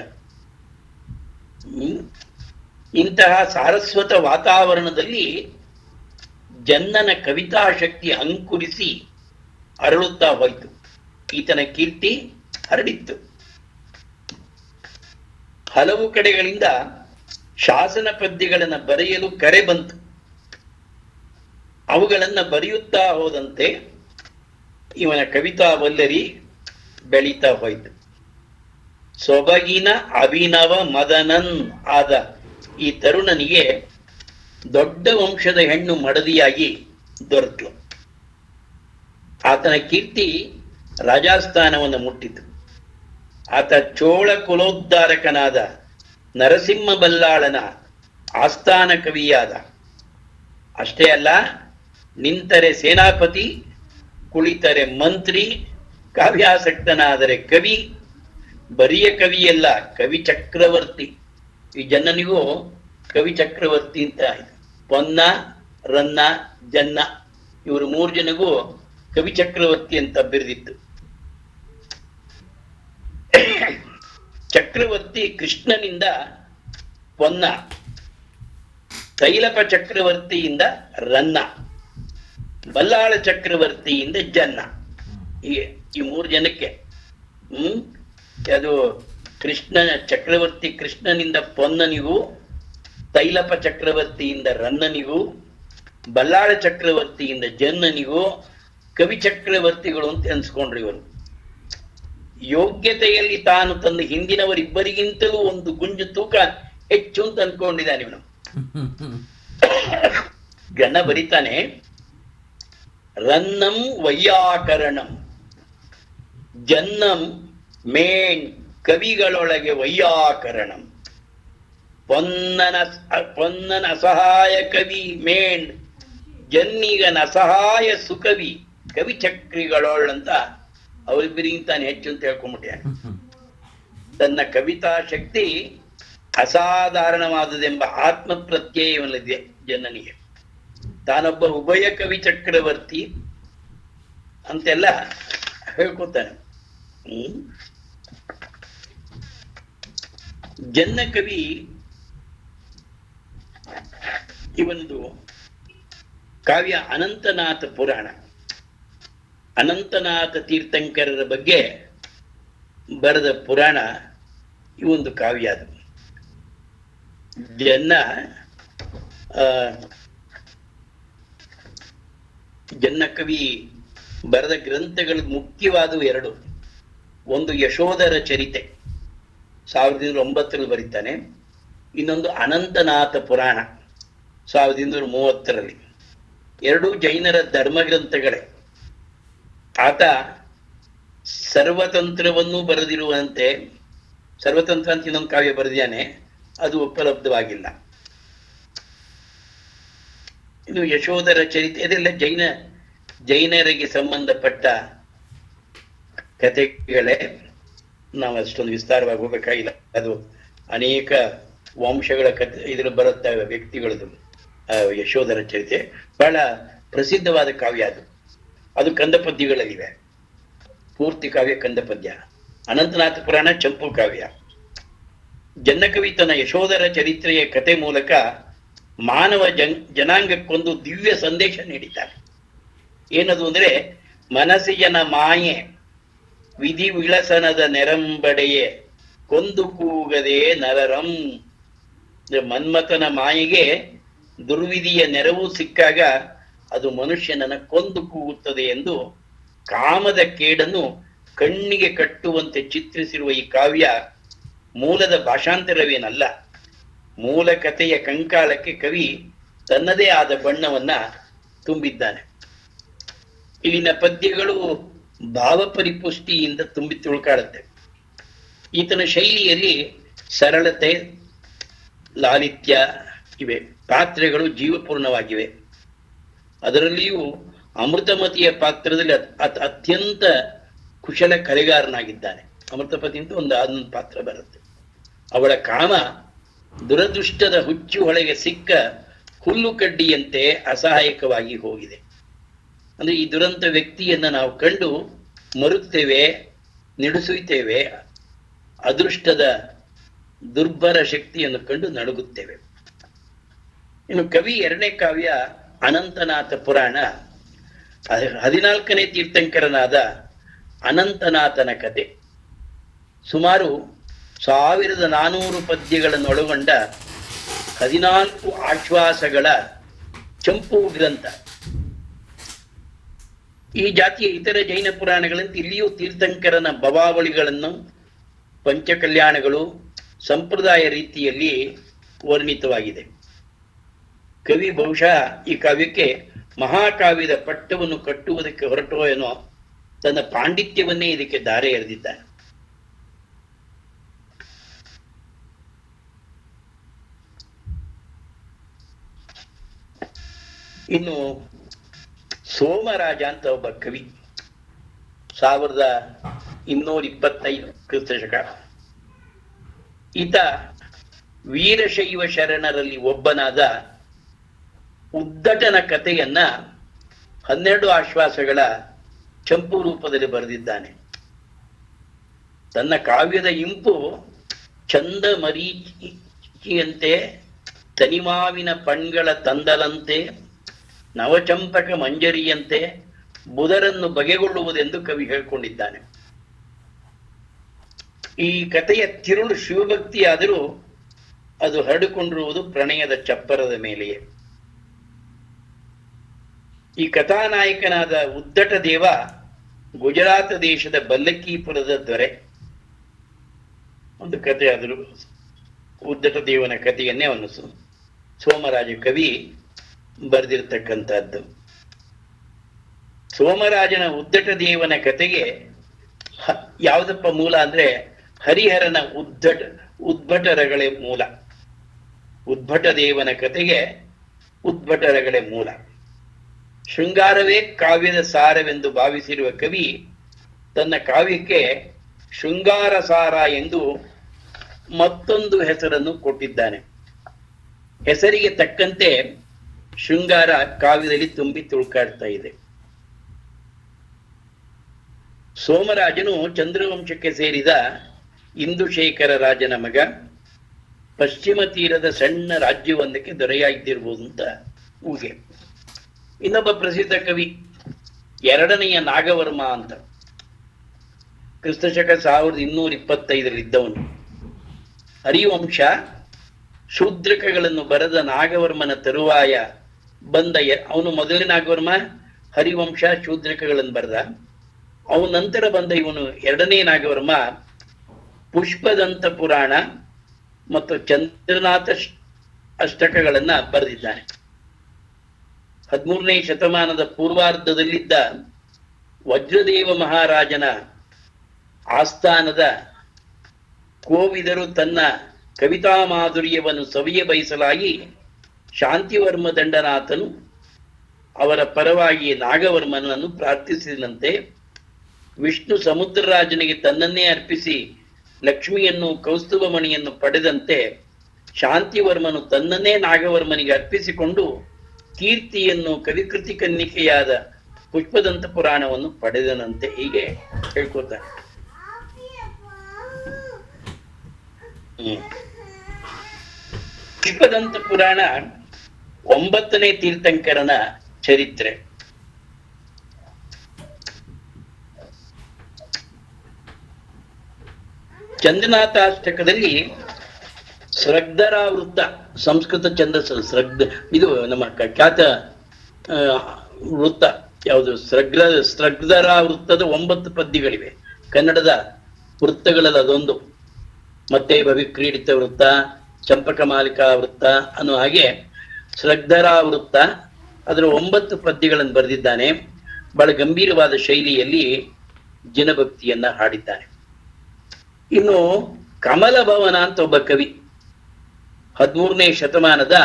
ಇಂತಹ ಸಾರಸ್ವತ ವಾತಾವರಣದಲ್ಲಿ ಜನ್ನನ ಕವಿತಾ ಶಕ್ತಿ ಅಂಕುರಿಸಿ ಅರಳುತ್ತಾ ಹೋಯಿತು. ಈತನ ಕೀರ್ತಿ ಹರಡಿತ್ತು. ಹಲವು ಕಡೆಗಳಿಂದ ಶಾಸನ ಪದ್ಯಗಳನ್ನು ಬರೆಯಲು ಕರೆ ಬಂತು. ಅವುಗಳನ್ನು ಬರೆಯುತ್ತಾ ಹೋದಂತೆ ಇವನ ಕವಿತಾ ವಲ್ಲರಿ ಬೆಳೀತಾ ಹೋಯಿತು. ಸೊಬಗಿನ ಅಭಿನವ ಮದನನ್ ಆದ ಈ ತರುಣನಿಗೆ ದೊಡ್ಡ ವಂಶದ ಹೆಣ್ಣು ಮಡದಿಯಾಗಿ ದೊರೆತಳು. ಆತನ ಕೀರ್ತಿ ರಾಜಸ್ಥಾನವನ್ನು ಮುಟ್ಟಿತು. ಆತ ಚೋಳ ಕುಲೋದ್ಧಾರಕನಾದ ನರಸಿಂಹ ಬಲ್ಲಾಳನ ಆಸ್ಥಾನ ಕವಿಯಾದ. ಅಷ್ಟೇ ಅಲ್ಲ, ನಿಂತರೆ ಸೇನಾಪತಿ, ಕುಳಿತರೆ ಮಂತ್ರಿ, ಕಾವ್ಯಾಸಕ್ತನಾದರೆ ಕವಿ, ಬರಿಯ ಕವಿಯಲ್ಲ ಕವಿ ಚಕ್ರವರ್ತಿ. ಈ ಜನನಿಗೂ ಕವಿ ಚಕ್ರವರ್ತಿ ಅಂತ ಆಯ್ತು. ಪೊನ್ನ, ರನ್ನ, ಜನ್ನ ಇವರು 3 ಜನಗೂ ಕವಿ ಚಕ್ರವರ್ತಿ ಅಂತ ಬಿರಿದಿತ್ತು. ಚಕ್ರವರ್ತಿ ಕೃಷ್ಣನಿಂದ ಪೊನ್ನ, ತೈಲಪ ಚಕ್ರವರ್ತಿಯಿಂದ ರನ್ನ, ಬಲ್ಲಾಳ ಚಕ್ರವರ್ತಿಯಿಂದ ಜನ್ನ. ಈ 3 ಜನಕ್ಕೆ ಅದು ಕೃಷ್ಣ ಚಕ್ರವರ್ತಿ ಕೃಷ್ಣನಿಂದ ಪೊನ್ನನಿಗೂ, ತೈಲಪ ಚಕ್ರವರ್ತಿಯಿಂದ ರನ್ನನಿಗೂ, ಬಲ್ಲಾಳ ಚಕ್ರವರ್ತಿಯಿಂದ ಜನ್ನನಿಗೂ ಕವಿ ಚಕ್ರವರ್ತಿಗಳು ಅಂತ ಅನ್ಸ್ಕೊಂಡ್ರು ಇವರು. ಯೋಗ್ಯತೆಯಲ್ಲಿ ತಾನು ತನ್ನ ಹಿಂದಿನವರಿಬ್ಬರಿಗಿಂತಲೂ ಒಂದು ಗುಂಜು ತೂಕ ಹೆಚ್ಚು ಅಂತ ಅನ್ಕೊಂಡಿದ್ದಾನೆ ಇವನು. ಗಣ ಬರಿತಾನೆ, ರನ್ನಂ ವೈಯಾಕರಣಂ ಜನ್ನಂ ಮೇಣ್ ಕವಿಗಳೊಳಗೆ ವೈಯಾಕರಣಂ ಪೊನ್ನನ ಅಸಹಾಯ ಕವಿ ಮೇಣ್ ಜನ್ನಿಗನ ಅಸಹಾಯ ಸುಕವಿ ಕವಿ ಚಕ್ರಿಗಳೊಳಂತ ಅವರಿಬ್ಬರಿಗಿಂತಾನೆ ಹೆಚ್ಚು ಅಂತ ಹೇಳ್ಕೊಂಡ್ಬಿಟ್ಟೆ. ತನ್ನ ಕವಿತಾ ಶಕ್ತಿ ಅಸಾಧಾರಣವಾದದೆಂಬ ಆತ್ಮ ಪ್ರತ್ಯಯವನಿದೆ ಜನನಿಗೆ. ತಾನೊಬ್ಬ ಉಭಯ ಕವಿ ಚಕ್ರವರ್ತಿ ಅಂತೆಲ್ಲ ಹೇಳ್ಕೊತಾನೆ. ಜನ್ನ ಕವಿ ಇವನದು ಕಾವ್ಯ ಅನಂತನಾಥ ಪುರಾಣ. ಅನಂತನಾಥ ತೀರ್ಥಂಕರರ ಬಗ್ಗೆ ಬರೆದ ಪುರಾಣ ಈ ಒಂದು ಕಾವ್ಯ. ಅದು ಜನ್ನ ಕವಿ ಬರೆದ ಗ್ರಂಥಗಳು ಮುಖ್ಯವಾದವು ಎರಡು. ಒಂದು ಯಶೋಧರ ಚರಿತೆ 1909 ಬರೀತಾನೆ. ಇನ್ನೊಂದು ಅನಂತನಾಥ ಪುರಾಣ 1930. ಎರಡೂ ಜೈನರ ಧರ್ಮಗ್ರಂಥಗಳೇ. ಆತ ಸರ್ವತಂತ್ರವನ್ನು ಬರೆದಿರುವಂತೆ, ಸರ್ವತಂತ್ರ ಅಂತ ಇನ್ನೊಂದು ಕಾವ್ಯ ಬರೆದಿದ್ದಾನೆ, ಅದು ಉಪಲಬ್ಧವಾಗಿಲ್ಲ. ಇದು ಯಶೋಧರ ಚರಿತೆ, ಇದೆಲ್ಲ ಜೈನರಿಗೆ ಸಂಬಂಧಪಟ್ಟ ಕಥೆಗಳೇ. ನಾವು ಅಷ್ಟೊಂದು ವಿಸ್ತಾರವಾಗಿ ಹೋಗ್ಬೇಕಾಗಿಲ್ಲ. ಅದು ಅನೇಕ ವಂಶಗಳ ಕಥೆ ಇದ್ರ ಬರುತ್ತವೆ, ವ್ಯಕ್ತಿಗಳದು. ಯಶೋಧರ ಚರಿತೆ ಬಹಳ ಪ್ರಸಿದ್ಧವಾದ ಕಾವ್ಯ. ಅದು ಕಂದ ಪದ್ಯಗಳಲ್ಲಿವೆ. ಪೂರ್ತಿ ಕಾವ್ಯ ಕಂದ ಪದ್ಯ. ಅನಂತನಾಥ ಪುರಾಣ ಚಂಪು ಕಾವ್ಯ. ಜನ್ನಕವಿ ತನ್ನ ಯಶೋಧರ ಚರಿತ್ರೆಯ ಕಥೆ ಮೂಲಕ ಮಾನವ ಜನಾಂಗಕ್ಕೊಂದು ದಿವ್ಯ ಸಂದೇಶ ನೀಡಿದ್ದಾರೆ. ಏನದು ಅಂದ್ರೆ, ಮನಸ್ಸಿನ ಮಾಯೆ ವಿಧಿ ವಿಳಸನದ ನೆರಂಬಡೆಯೇ ಕೊಂದು ಕೂಗದೆ ನರರಂ. ಮನ್ಮಥನ ಮಾಯೆಗೆ ದುರ್ವಿಧಿಯ ನೆರವು ಸಿಕ್ಕಾಗ ಅದು ಮನುಷ್ಯನನ್ನ ಕೊಂದು ಕೂಗುತ್ತದೆ ಎಂದು ಕಾಮದ ಕೇಡನ್ನು ಕಣ್ಣಿಗೆ ಕಟ್ಟುವಂತೆ ಚಿತ್ರಿಸಿರುವ ಈ ಕಾವ್ಯ ಮೂಲದ ಭಾಷಾಂತರವೇನಲ್ಲ. ಮೂಲ ಕಥೆಯ ಕಂಕಾಳಕ್ಕೆ ಕವಿ ತನ್ನದೇ ಆದ ಬಣ್ಣವನ್ನ ತುಂಬಿದ್ದಾನೆ. ಇಲ್ಲಿನ ಪದ್ಯಗಳು ಭಾವ ಪರಿಪುಷ್ಟಿಯಿಂದ ತುಂಬಿ ತುಳುಕಾಡುತ್ತೆ. ಈತನ ಶೈಲಿಯಲ್ಲಿ ಸರಳತೆ, ಲಾಲಿತ್ಯ ಇವೆ. ಪಾತ್ರೆಗಳು ಜೀವಪೂರ್ಣವಾಗಿವೆ. ಅದರಲ್ಲಿಯೂ ಅಮೃತಮತಿಯ ಪಾತ್ರದಲ್ಲಿ ಅತ್ಯಂತ ಕುಶಲ ಕಲೆಗಾರನಾಗಿದ್ದಾನೆ. ಅಮೃತಪತಿ ಅಂತ ಒಂದು ಪಾತ್ರ ಬರುತ್ತೆ. ಅವಳ ಕಾಮ ದುರದೃಷ್ಟದ ಹುಚ್ಚು ಹೊಳೆಗೆ ಸಿಕ್ಕ ಹುಲ್ಲು ಕಡ್ಡಿಯಂತೆ ಅಸಹಾಯಕವಾಗಿ ಹೋಗಿದೆ. ಅಂದ್ರೆ ಈ ದುರಂತ ವ್ಯಕ್ತಿಯನ್ನ ನಾವು ಕಂಡು ಮರುತ್ತೇವೆ, ನಿಡುಸುತ್ತೇವೆ. ಅದೃಷ್ಟದ ದುರ್ಬರ ಶಕ್ತಿಯನ್ನು ಕಂಡು ನಡುಗುತ್ತೇವೆ. ಇನ್ನು ಕವಿ ಎರಡನೇ ಕಾವ್ಯ ಅನಂತನಾಥ ಪುರಾಣ 14ನೇ ತೀರ್ಥಂಕರನಾದ ಅನಂತನಾಥನ ಕತೆ. ಸುಮಾರು 1400 ಪದ್ಯಗಳನ್ನು ಒಳಗೊಂಡ 14 ಆಶ್ವಾಸಗಳ ಚಂಪು ಗ್ರಂಥ. ಈ ಜಾತಿಯ ಇತರ ಜೈನ ಪುರಾಣಗಳಂತೆ ಇಲ್ಲಿಯೂ ತೀರ್ಥಂಕರನ ಭವಾವಳಿಗಳನ್ನು, ಪಂಚಕಲ್ಯಾಣಗಳು ಸಂಪ್ರದಾಯ ರೀತಿಯಲ್ಲಿ ವರ್ಣಿತವಾಗಿದೆ. ಕವಿ ಬಹುಶಃ ಈ ಕಾವ್ಯಕ್ಕೆ ಮಹಾಕಾವ್ಯದ ಪಟ್ಟವನ್ನು ಕಟ್ಟುವುದಕ್ಕೆ ಹೊರಟೋ ಏನೋ ತನ್ನ ಪಾಂಡಿತ್ಯವನ್ನೇ ಇದಕ್ಕೆ ದಾರೆ ಎರೆದಿದ್ದಾನೆ. ಇನ್ನು ಸೋಮರಾಜ ಅಂತ ಒಬ್ಬ ಕವಿ 1225 ಕ್ರಿಸ್ತಶಕ. ಈತ ವೀರಶೈವ ಶರಣರಲ್ಲಿ ಒಬ್ಬನಾದ ಉದ್ದಟನ ಕಥೆಯನ್ನ 12 ಆಶ್ವಾಸಗಳ ಚಂಪು ರೂಪದಲ್ಲಿ ಬರೆದಿದ್ದಾನೆ. ತನ್ನ ಕಾವ್ಯದ ಇಂಪು ಚಂದ ಮರೀಚಿಯಂತೆ, ತನಿಮಾವಿನ ಪಣ್ಗಳ ತಂದಲಂತೆ, ನವಚಂಪಕ ಮಂಜರಿಯಂತೆ ಬುಧರನ್ನು ಬಗೆಗೊಳ್ಳುವುದೆಂದು ಕವಿ ಹೇಳಿಕೊಂಡಿದ್ದಾನೆ. ಈ ಕಥೆಯ ತಿರುಳು ಶಿವಭಕ್ತಿಯಾದರೂ ಅದು ಹರಡಿಕೊಂಡಿರುವುದು ಪ್ರಣಯದ ಚಪ್ಪರದ ಮೇಲೆಯೇ. ಈ ಕಥಾನಾಯಕನಾದ ಉದ್ದಟ ದೇವ ಗುಜರಾತ್ ದೇಶದ ಬಲ್ಲಕೀಪುರದ ದೊರೆ. ಒಂದು ಕಥೆ, ಆದರೂ ಉದ್ದಟ ದೇವನ ಕಥೆಯನ್ನೇ ಅವನು ಸೋಮರಾಜ ಕವಿ ಬರೆದಿರ್ತಕ್ಕಂಥದ್ದು. ಸೋಮರಾಜನ ಉದ್ದಟ ದೇವನ ಕಥೆಗೆ ಯಾವುದಪ್ಪ ಮೂಲ ಅಂದ್ರೆ ಹರಿಹರನ ಉದ್ಭಟರಗಳೇ ಮೂಲ. ಉದ್ಭಟ ದೇವನ ಕಥೆಗೆ ಉದ್ಭಟರಗಳೇ ಮೂಲ. ಶೃಂಗಾರವೇ ಕಾವ್ಯದ ಸಾರವೆಂದು ಭಾವಿಸಿರುವ ಕವಿ ತನ್ನ ಕಾವ್ಯಕ್ಕೆ ಶೃಂಗಾರ ಸಾರ ಎಂದು ಮತ್ತೊಂದು ಹೆಸರನ್ನು ಕೊಟ್ಟಿದ್ದಾನೆ. ಹೆಸರಿಗೆ ತಕ್ಕಂತೆ ಶೃಂಗಾರ ಕಾವ್ಯದಲ್ಲಿ ತುಂಬಿ ತುಳುಕಾಡ್ತಾ ಇದೆ. ಸೋಮರಾಜನು ಚಂದ್ರವಂಶಕ್ಕೆ ಸೇರಿದ ಇಂದುಶೇಖರ ರಾಜನ ಮಗ. ಪಶ್ಚಿಮ ತೀರದ ಸಣ್ಣ ರಾಜ್ಯವೊಂದಕ್ಕೆ ದೊರೆಯಾಗಿದ್ದಿರ್ಬೋದು ಅಂತ ಊಹೆ. ಇನ್ನೊಬ್ಬ ಪ್ರಸಿದ್ಧ ಕವಿ ಎರಡನೆಯ ನಾಗವರ್ಮ ಅಂತ, ಕ್ರಿಸ್ತಶಕ 1225 ಹರಿವಂಶ ಶೂದ್ರಕಗಳನ್ನು ಬರೆದ ನಾಗವರ್ಮನ ತರುವಾಯ ಬಂದ ಅವನು ಮೊದಲನೇ ನಾಗವರ್ಮ ಹರಿವಂಶ ಶೂದ್ರಕಗಳನ್ನು ಬರೆದ. ಅವನ ನಂತರ ಬಂದ ಇವನು ಎರಡನೇ ನಾಗವರ್ಮ ಪುಷ್ಪದಂತ ಪುರಾಣ ಮತ್ತು ಚಂದ್ರನಾಥ ಅಷ್ಟಕಗಳನ್ನ ಬರೆದಿದ್ದಾನೆ. 13ನೇ ಶತಮಾನದ ಪೂರ್ವಾರ್ಧದಲ್ಲಿದ್ದ ವಜ್ರದೇವ ಮಹಾರಾಜನ ಆಸ್ಥಾನದ ಕೋವಿದರು ತನ್ನ ಕವಿತಾ ಮಾಧುರ್ಯವನ್ನು ಸವಿಯ ಬಯಸಲಾಗಿ ಶಾಂತಿವರ್ಮ ದಂಡನಾಥನು ಅವರ ಪರವಾಗಿ ನಾಗವರ್ಮನನ್ನು ಪ್ರಾರ್ಥಿಸಿದಂತೆ ವಿಷ್ಣು ಸಮುದ್ರರಾಜನಿಗೆ ತನ್ನನ್ನೇ ಅರ್ಪಿಸಿ ಲಕ್ಷ್ಮಿಯನ್ನು ಕೌಸ್ತುಭಮಣಿಯನ್ನು ಪಡೆದಂತೆ ಶಾಂತಿವರ್ಮನು ತನ್ನನ್ನೇ ನಾಗವರ್ಮನಿಗೆ ಅರ್ಪಿಸಿಕೊಂಡು ಕೀರ್ತಿಯನ್ನು ಕವಿಕೃತಿ ಕನ್ನಿಕೆಯಾದ ಪುಷ್ಪದಂತ ಪುರಾಣವನ್ನು ಪಡೆದನಂತೆ. ಹೀಗೆ ಹೇಳ್ಕೊತಾರೆ. ಪುಷ್ಪದಂತ ಪುರಾಣ 9ನೇ ತೀರ್ಥಂಕರನ ಚರಿತ್ರೆ. ಚಂದ್ರನಾಥಾಷ್ಟಕದಲ್ಲಿ ಸ್ರಗ್ಧರಾವೃತ್ತ ಸಂಸ್ಕೃತ ಛಂದಸ್ಸು ಇದು ನಮ್ಮ ಖ್ಯಾತ ವೃತ್ತ ಯಾವುದು ಸ್ರಗ್ಧರಾವೃತ್ತದ 9 ಪದ್ಯಗಳಿವೆ. ಕನ್ನಡದ ವೃತ್ತಗಳಲ್ಲಿ ಅದೊಂದು. ಮತ್ತೆ ಭವಿಕ್ರೀಡಿತ ವೃತ್ತ, ಚಂಪಕ ಮಾಲಿಕಾ ವೃತ್ತ ಅನ್ನೋ ಹಾಗೆ ಸ್ರಗ್ಧರಾವೃತ್ತ, ಅದರ 9 ಪದ್ಯಗಳನ್ನು ಬರೆದಿದ್ದಾನೆ. ಬಹಳ ಗಂಭೀರವಾದ ಶೈಲಿಯಲ್ಲಿ ಜನಭಕ್ತಿಯನ್ನ ಹಾಡಿದ್ದಾನೆ. ಇನ್ನು ಕಮಲಭವನ ಅಂತ ಒಬ್ಬ ಕವಿ, 13ನೇ ಶತಮಾನದ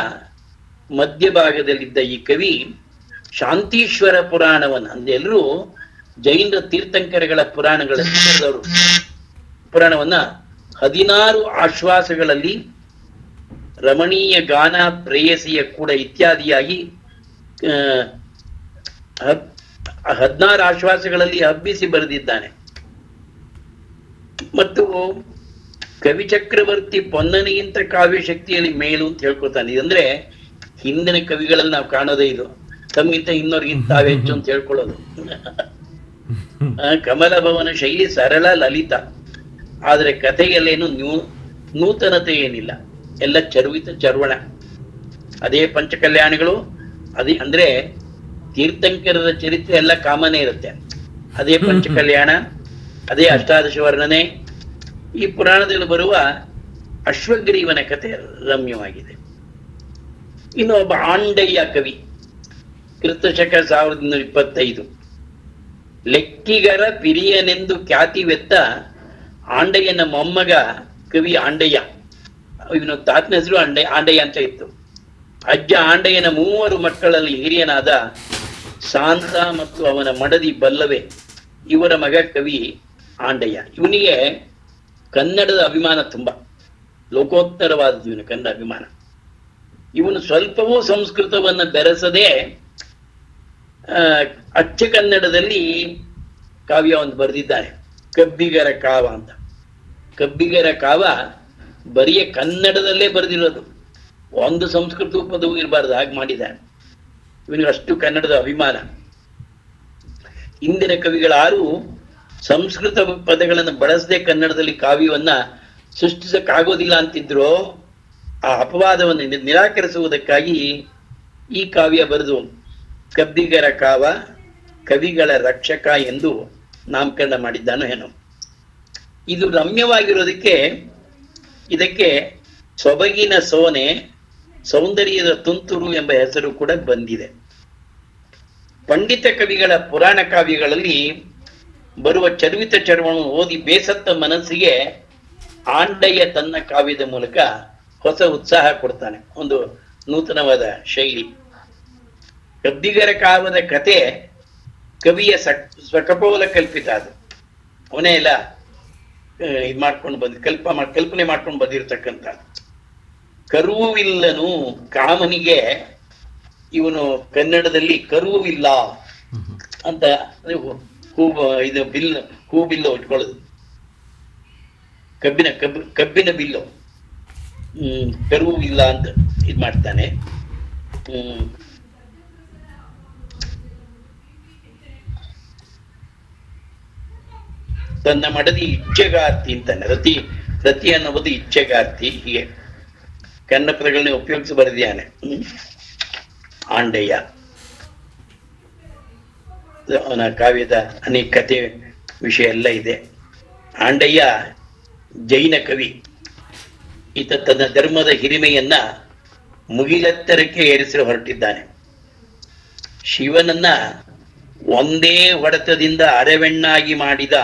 ಮಧ್ಯಭಾಗದಲ್ಲಿದ್ದ ಈ ಕವಿ ಶಾಂತೀಶ್ವರ ಪುರಾಣವನ್ನು, ಅಂದ್ರೆ ಎಲ್ಲರೂ ಜೈನ ತೀರ್ಥಂಕರಗಳ ಪುರಾಣವನ್ನ 16 ಆಶ್ವಾಸಗಳಲ್ಲಿ ರಮಣೀಯ ಗಾನ ಪ್ರೇಯಸಿಯ ಕೂಡ ಇತ್ಯಾದಿಯಾಗಿ 16 ಆಶ್ವಾಸಗಳಲ್ಲಿ ಹಬ್ಬಿಸಿ ಬರೆದಿದ್ದಾನೆ. ಮತ್ತು ಕವಿ ಚಕ್ರವರ್ತಿ ಪೊನ್ನನಿಗಿಂತ ಕಾವ್ಯ ಶಕ್ತಿಯಲ್ಲಿ ಮೇಲು ಅಂತ ಹೇಳ್ಕೊತಾನೆ. ಇದಂದ್ರೆ ಹಿಂದಿನ ಕವಿಗಳಲ್ಲಿ ನಾವು ಕಾಣೋದೇ ಇದು, ತಮ್ಗಿಂತ ಇನ್ನೋರ್ಗಿಂತ ತಾವು ಹೆಚ್ಚು ಅಂತ ಹೇಳ್ಕೊಳ್ಳೋದು. ಕಮಲಭವನ ಶೈಲಿ ಸರಳ ಲಲಿತ, ಆದರೆ ಕಥೆಯಲ್ಲೇನು ನೂತನತೆ ಏನಿಲ್ಲ, ಎಲ್ಲ ಚರ್ವಣ. ಅದೇ ಪಂಚಕಲ್ಯಾಣಿಗಳು, ಅದೇ ಅಂದ್ರೆ ತೀರ್ಥಂಕರರ ಚರಿತ್ರೆ ಎಲ್ಲ ಕಾಮನೇ ಇರುತ್ತೆ. ಅದೇ ಪಂಚಕಲ್ಯಾಣ, ಅದೇ ಅಷ್ಟಾದಶ ವರ್ಣನೆ. ಈ ಪುರಾಣದಲ್ಲಿ ಬರುವ ಅಶ್ವಗ್ರೀವನ ಕಥೆ ರಮ್ಯವಾಗಿದೆ. ಇನ್ನು ಒಬ್ಬ ಆಂಡಯ್ಯ ಕವಿ, ಕ್ರಿಸ್ತಶಕ 1225, ಲೆಕ್ಕಿಗರ ಪಿರಿಯನೆಂದು ಖ್ಯಾತಿವೆತ್ತ ಆಂಡಯ್ಯನ ಮೊಮ್ಮಗ ಕವಿ ಆಂಡಯ್ಯ. ಇವನು ತಾತನ ಹೆಸರು ಆಂಡಯ್ಯ ಅಂತ ಇತ್ತು. ಅಜ್ಜ ಆಂಡಯ್ಯನ 3 ಮಕ್ಕಳಲ್ಲಿ ಹಿರಿಯನಾದ ಶಾಂತ ಮತ್ತು ಅವನ ಮಡದಿ ಬಲ್ಲವೆ ಇವರ ಮಗ ಕವಿ ಆಂಡಯ್ಯ. ಇವನಿಗೆ ಕನ್ನಡದ ಅಭಿಮಾನ ತುಂಬ ಲೋಕೋತ್ತರವಾದದ್ದು, ಇವನು ಕನ್ನಡ ಅಭಿಮಾನ. ಇವನು ಸ್ವಲ್ಪವೂ ಸಂಸ್ಕೃತವನ್ನು ಬೆರೆಸದೆ ಅಚ್ಚ ಕನ್ನಡದಲ್ಲಿ ಕಾವ್ಯ ಒಂದು ಬರೆದಿದ್ದಾರೆ, ಕಬ್ಬಿಗರ ಕಾವ ಅಂತ. ಕಬ್ಬಿಗರ ಕಾವ ಬರಿಯ ಕನ್ನಡದಲ್ಲೇ ಬರೆದಿರೋದು, ಒಂದು ಸಂಸ್ಕೃತ ಪದವೂ ಇರಬಾರ್ದು, ಹಾಗೆ ಮಾಡಿದ್ದಾರೆ. ಇವನಿಗೆ ಅಷ್ಟು ಕನ್ನಡದ ಅಭಿಮಾನ. ಇಂದಿನ ಕವಿಗಳಾರು ಸಂಸ್ಕೃತ ಪದಗಳನ್ನು ಬಳಸದೆ ಕನ್ನಡದಲ್ಲಿ ಕಾವ್ಯವನ್ನ ಸೃಷ್ಟಿಸಕ್ಕಾಗೋದಿಲ್ಲ ಅಂತಿದ್ರು. ಆ ಅಪವಾದವನ್ನು ನಿರಾಕರಿಸುವುದಕ್ಕಾಗಿ ಈ ಕಾವ್ಯ ಬರೆದು ಕಬ್ಬಿಗರ ಕಾವ ಕವಿಗಳ ರಕ್ಷಕ ಎಂದು ನಾಮಕರಣ ಮಾಡಿದ್ದಾನೋ ಏನೋ. ಇದು ರಮ್ಯವಾಗಿರೋದಕ್ಕೆ ಇದಕ್ಕೆ ಸೊಬಗಿನ ಸೋನೆ, ಸೌಂದರ್ಯದ ತುಂತುರು ಎಂಬ ಹೆಸರು ಕೂಡ ಬಂದಿದೆ. ಪಂಡಿತ ಕವಿಗಳ ಪುರಾಣ ಕಾವ್ಯಗಳಲ್ಲಿ ಬರುವ ಚರ್ವಿತ ಚರ್ವವನ್ನು ಓದಿ ಬೇಸತ್ತ ಮನಸ್ಸಿಗೆ ಆಂಡಯ್ಯ ತನ್ನ ಕಾವ್ಯದ ಮೂಲಕ ಹೊಸ ಉತ್ಸಾಹ ಕೊಡ್ತಾನೆ, ಒಂದು ನೂತನವಾದ ಶೈಲಿ. ಕಬ್ಬಿಗರ ಕಾವ್ಯದ ಕತೆ ಕವಿಯ ಸ್ವಕಪೋಲ ಕಲ್ಪಿತ. ಅದು ಅವನೇ ಎಲ್ಲ ಇದು ಮಾಡ್ಕೊಂಡು ಕಲ್ಪನೆ ಮಾಡ್ಕೊಂಡು ಬಂದಿರತಕ್ಕಂಥ. ಕರುವಿಲ್ಲನು ಕಾಮನಿಗೆ ಇವನು ಕನ್ನಡದಲ್ಲಿ ಕರುವಿಲ್ಲ ಅಂತ ಹೂಬಿಲ್ಲು ಇಟ್ಕೊಳ್ಳೋದು, ಕಬ್ಬಿನ ಬಿಲ್ಲು, ಕರುವಿಲ್ಲ ಅಂತ ಇದ್ ಮಾಡ್ತಾನೆ. ತನ್ನ ಮಡದಿ ಇಚ್ಛೆಗಾರ್ತಿ ಅಂತಾನೆ. ರತಿ ಅನ್ನೋದು ಇಚ್ಛೆಗಾರ್ತಿ. ಹೀಗೆ ಕನ್ನಪದಗಳನ್ನ ಉಪಯೋಗಿಸಿ ಬರೆದಿದ್ದಾನೆ ಆಂಡಯ್ಯ. ಅವನ ಕಾವ್ಯದ ಅನೇಕ ಕಥೆ ವಿಷಯ ಎಲ್ಲ ಇದೆ. ಆಂಡಯ್ಯ ಜೈನ ಕವಿ. ಈತ ತನ್ನ ಧರ್ಮದ ಹಿರಿಮೆಯನ್ನ ಮುಗಿಲೆತ್ತರಕ್ಕೆ ಏರಿಸಲು ಹೊರಟಿದ್ದಾನೆ. ಶಿವನನ್ನ ಒಂದೇ ಹೊಡೆತದಿಂದ ಅರೆವೆಣ್ಣಾಗಿ ಮಾಡಿದ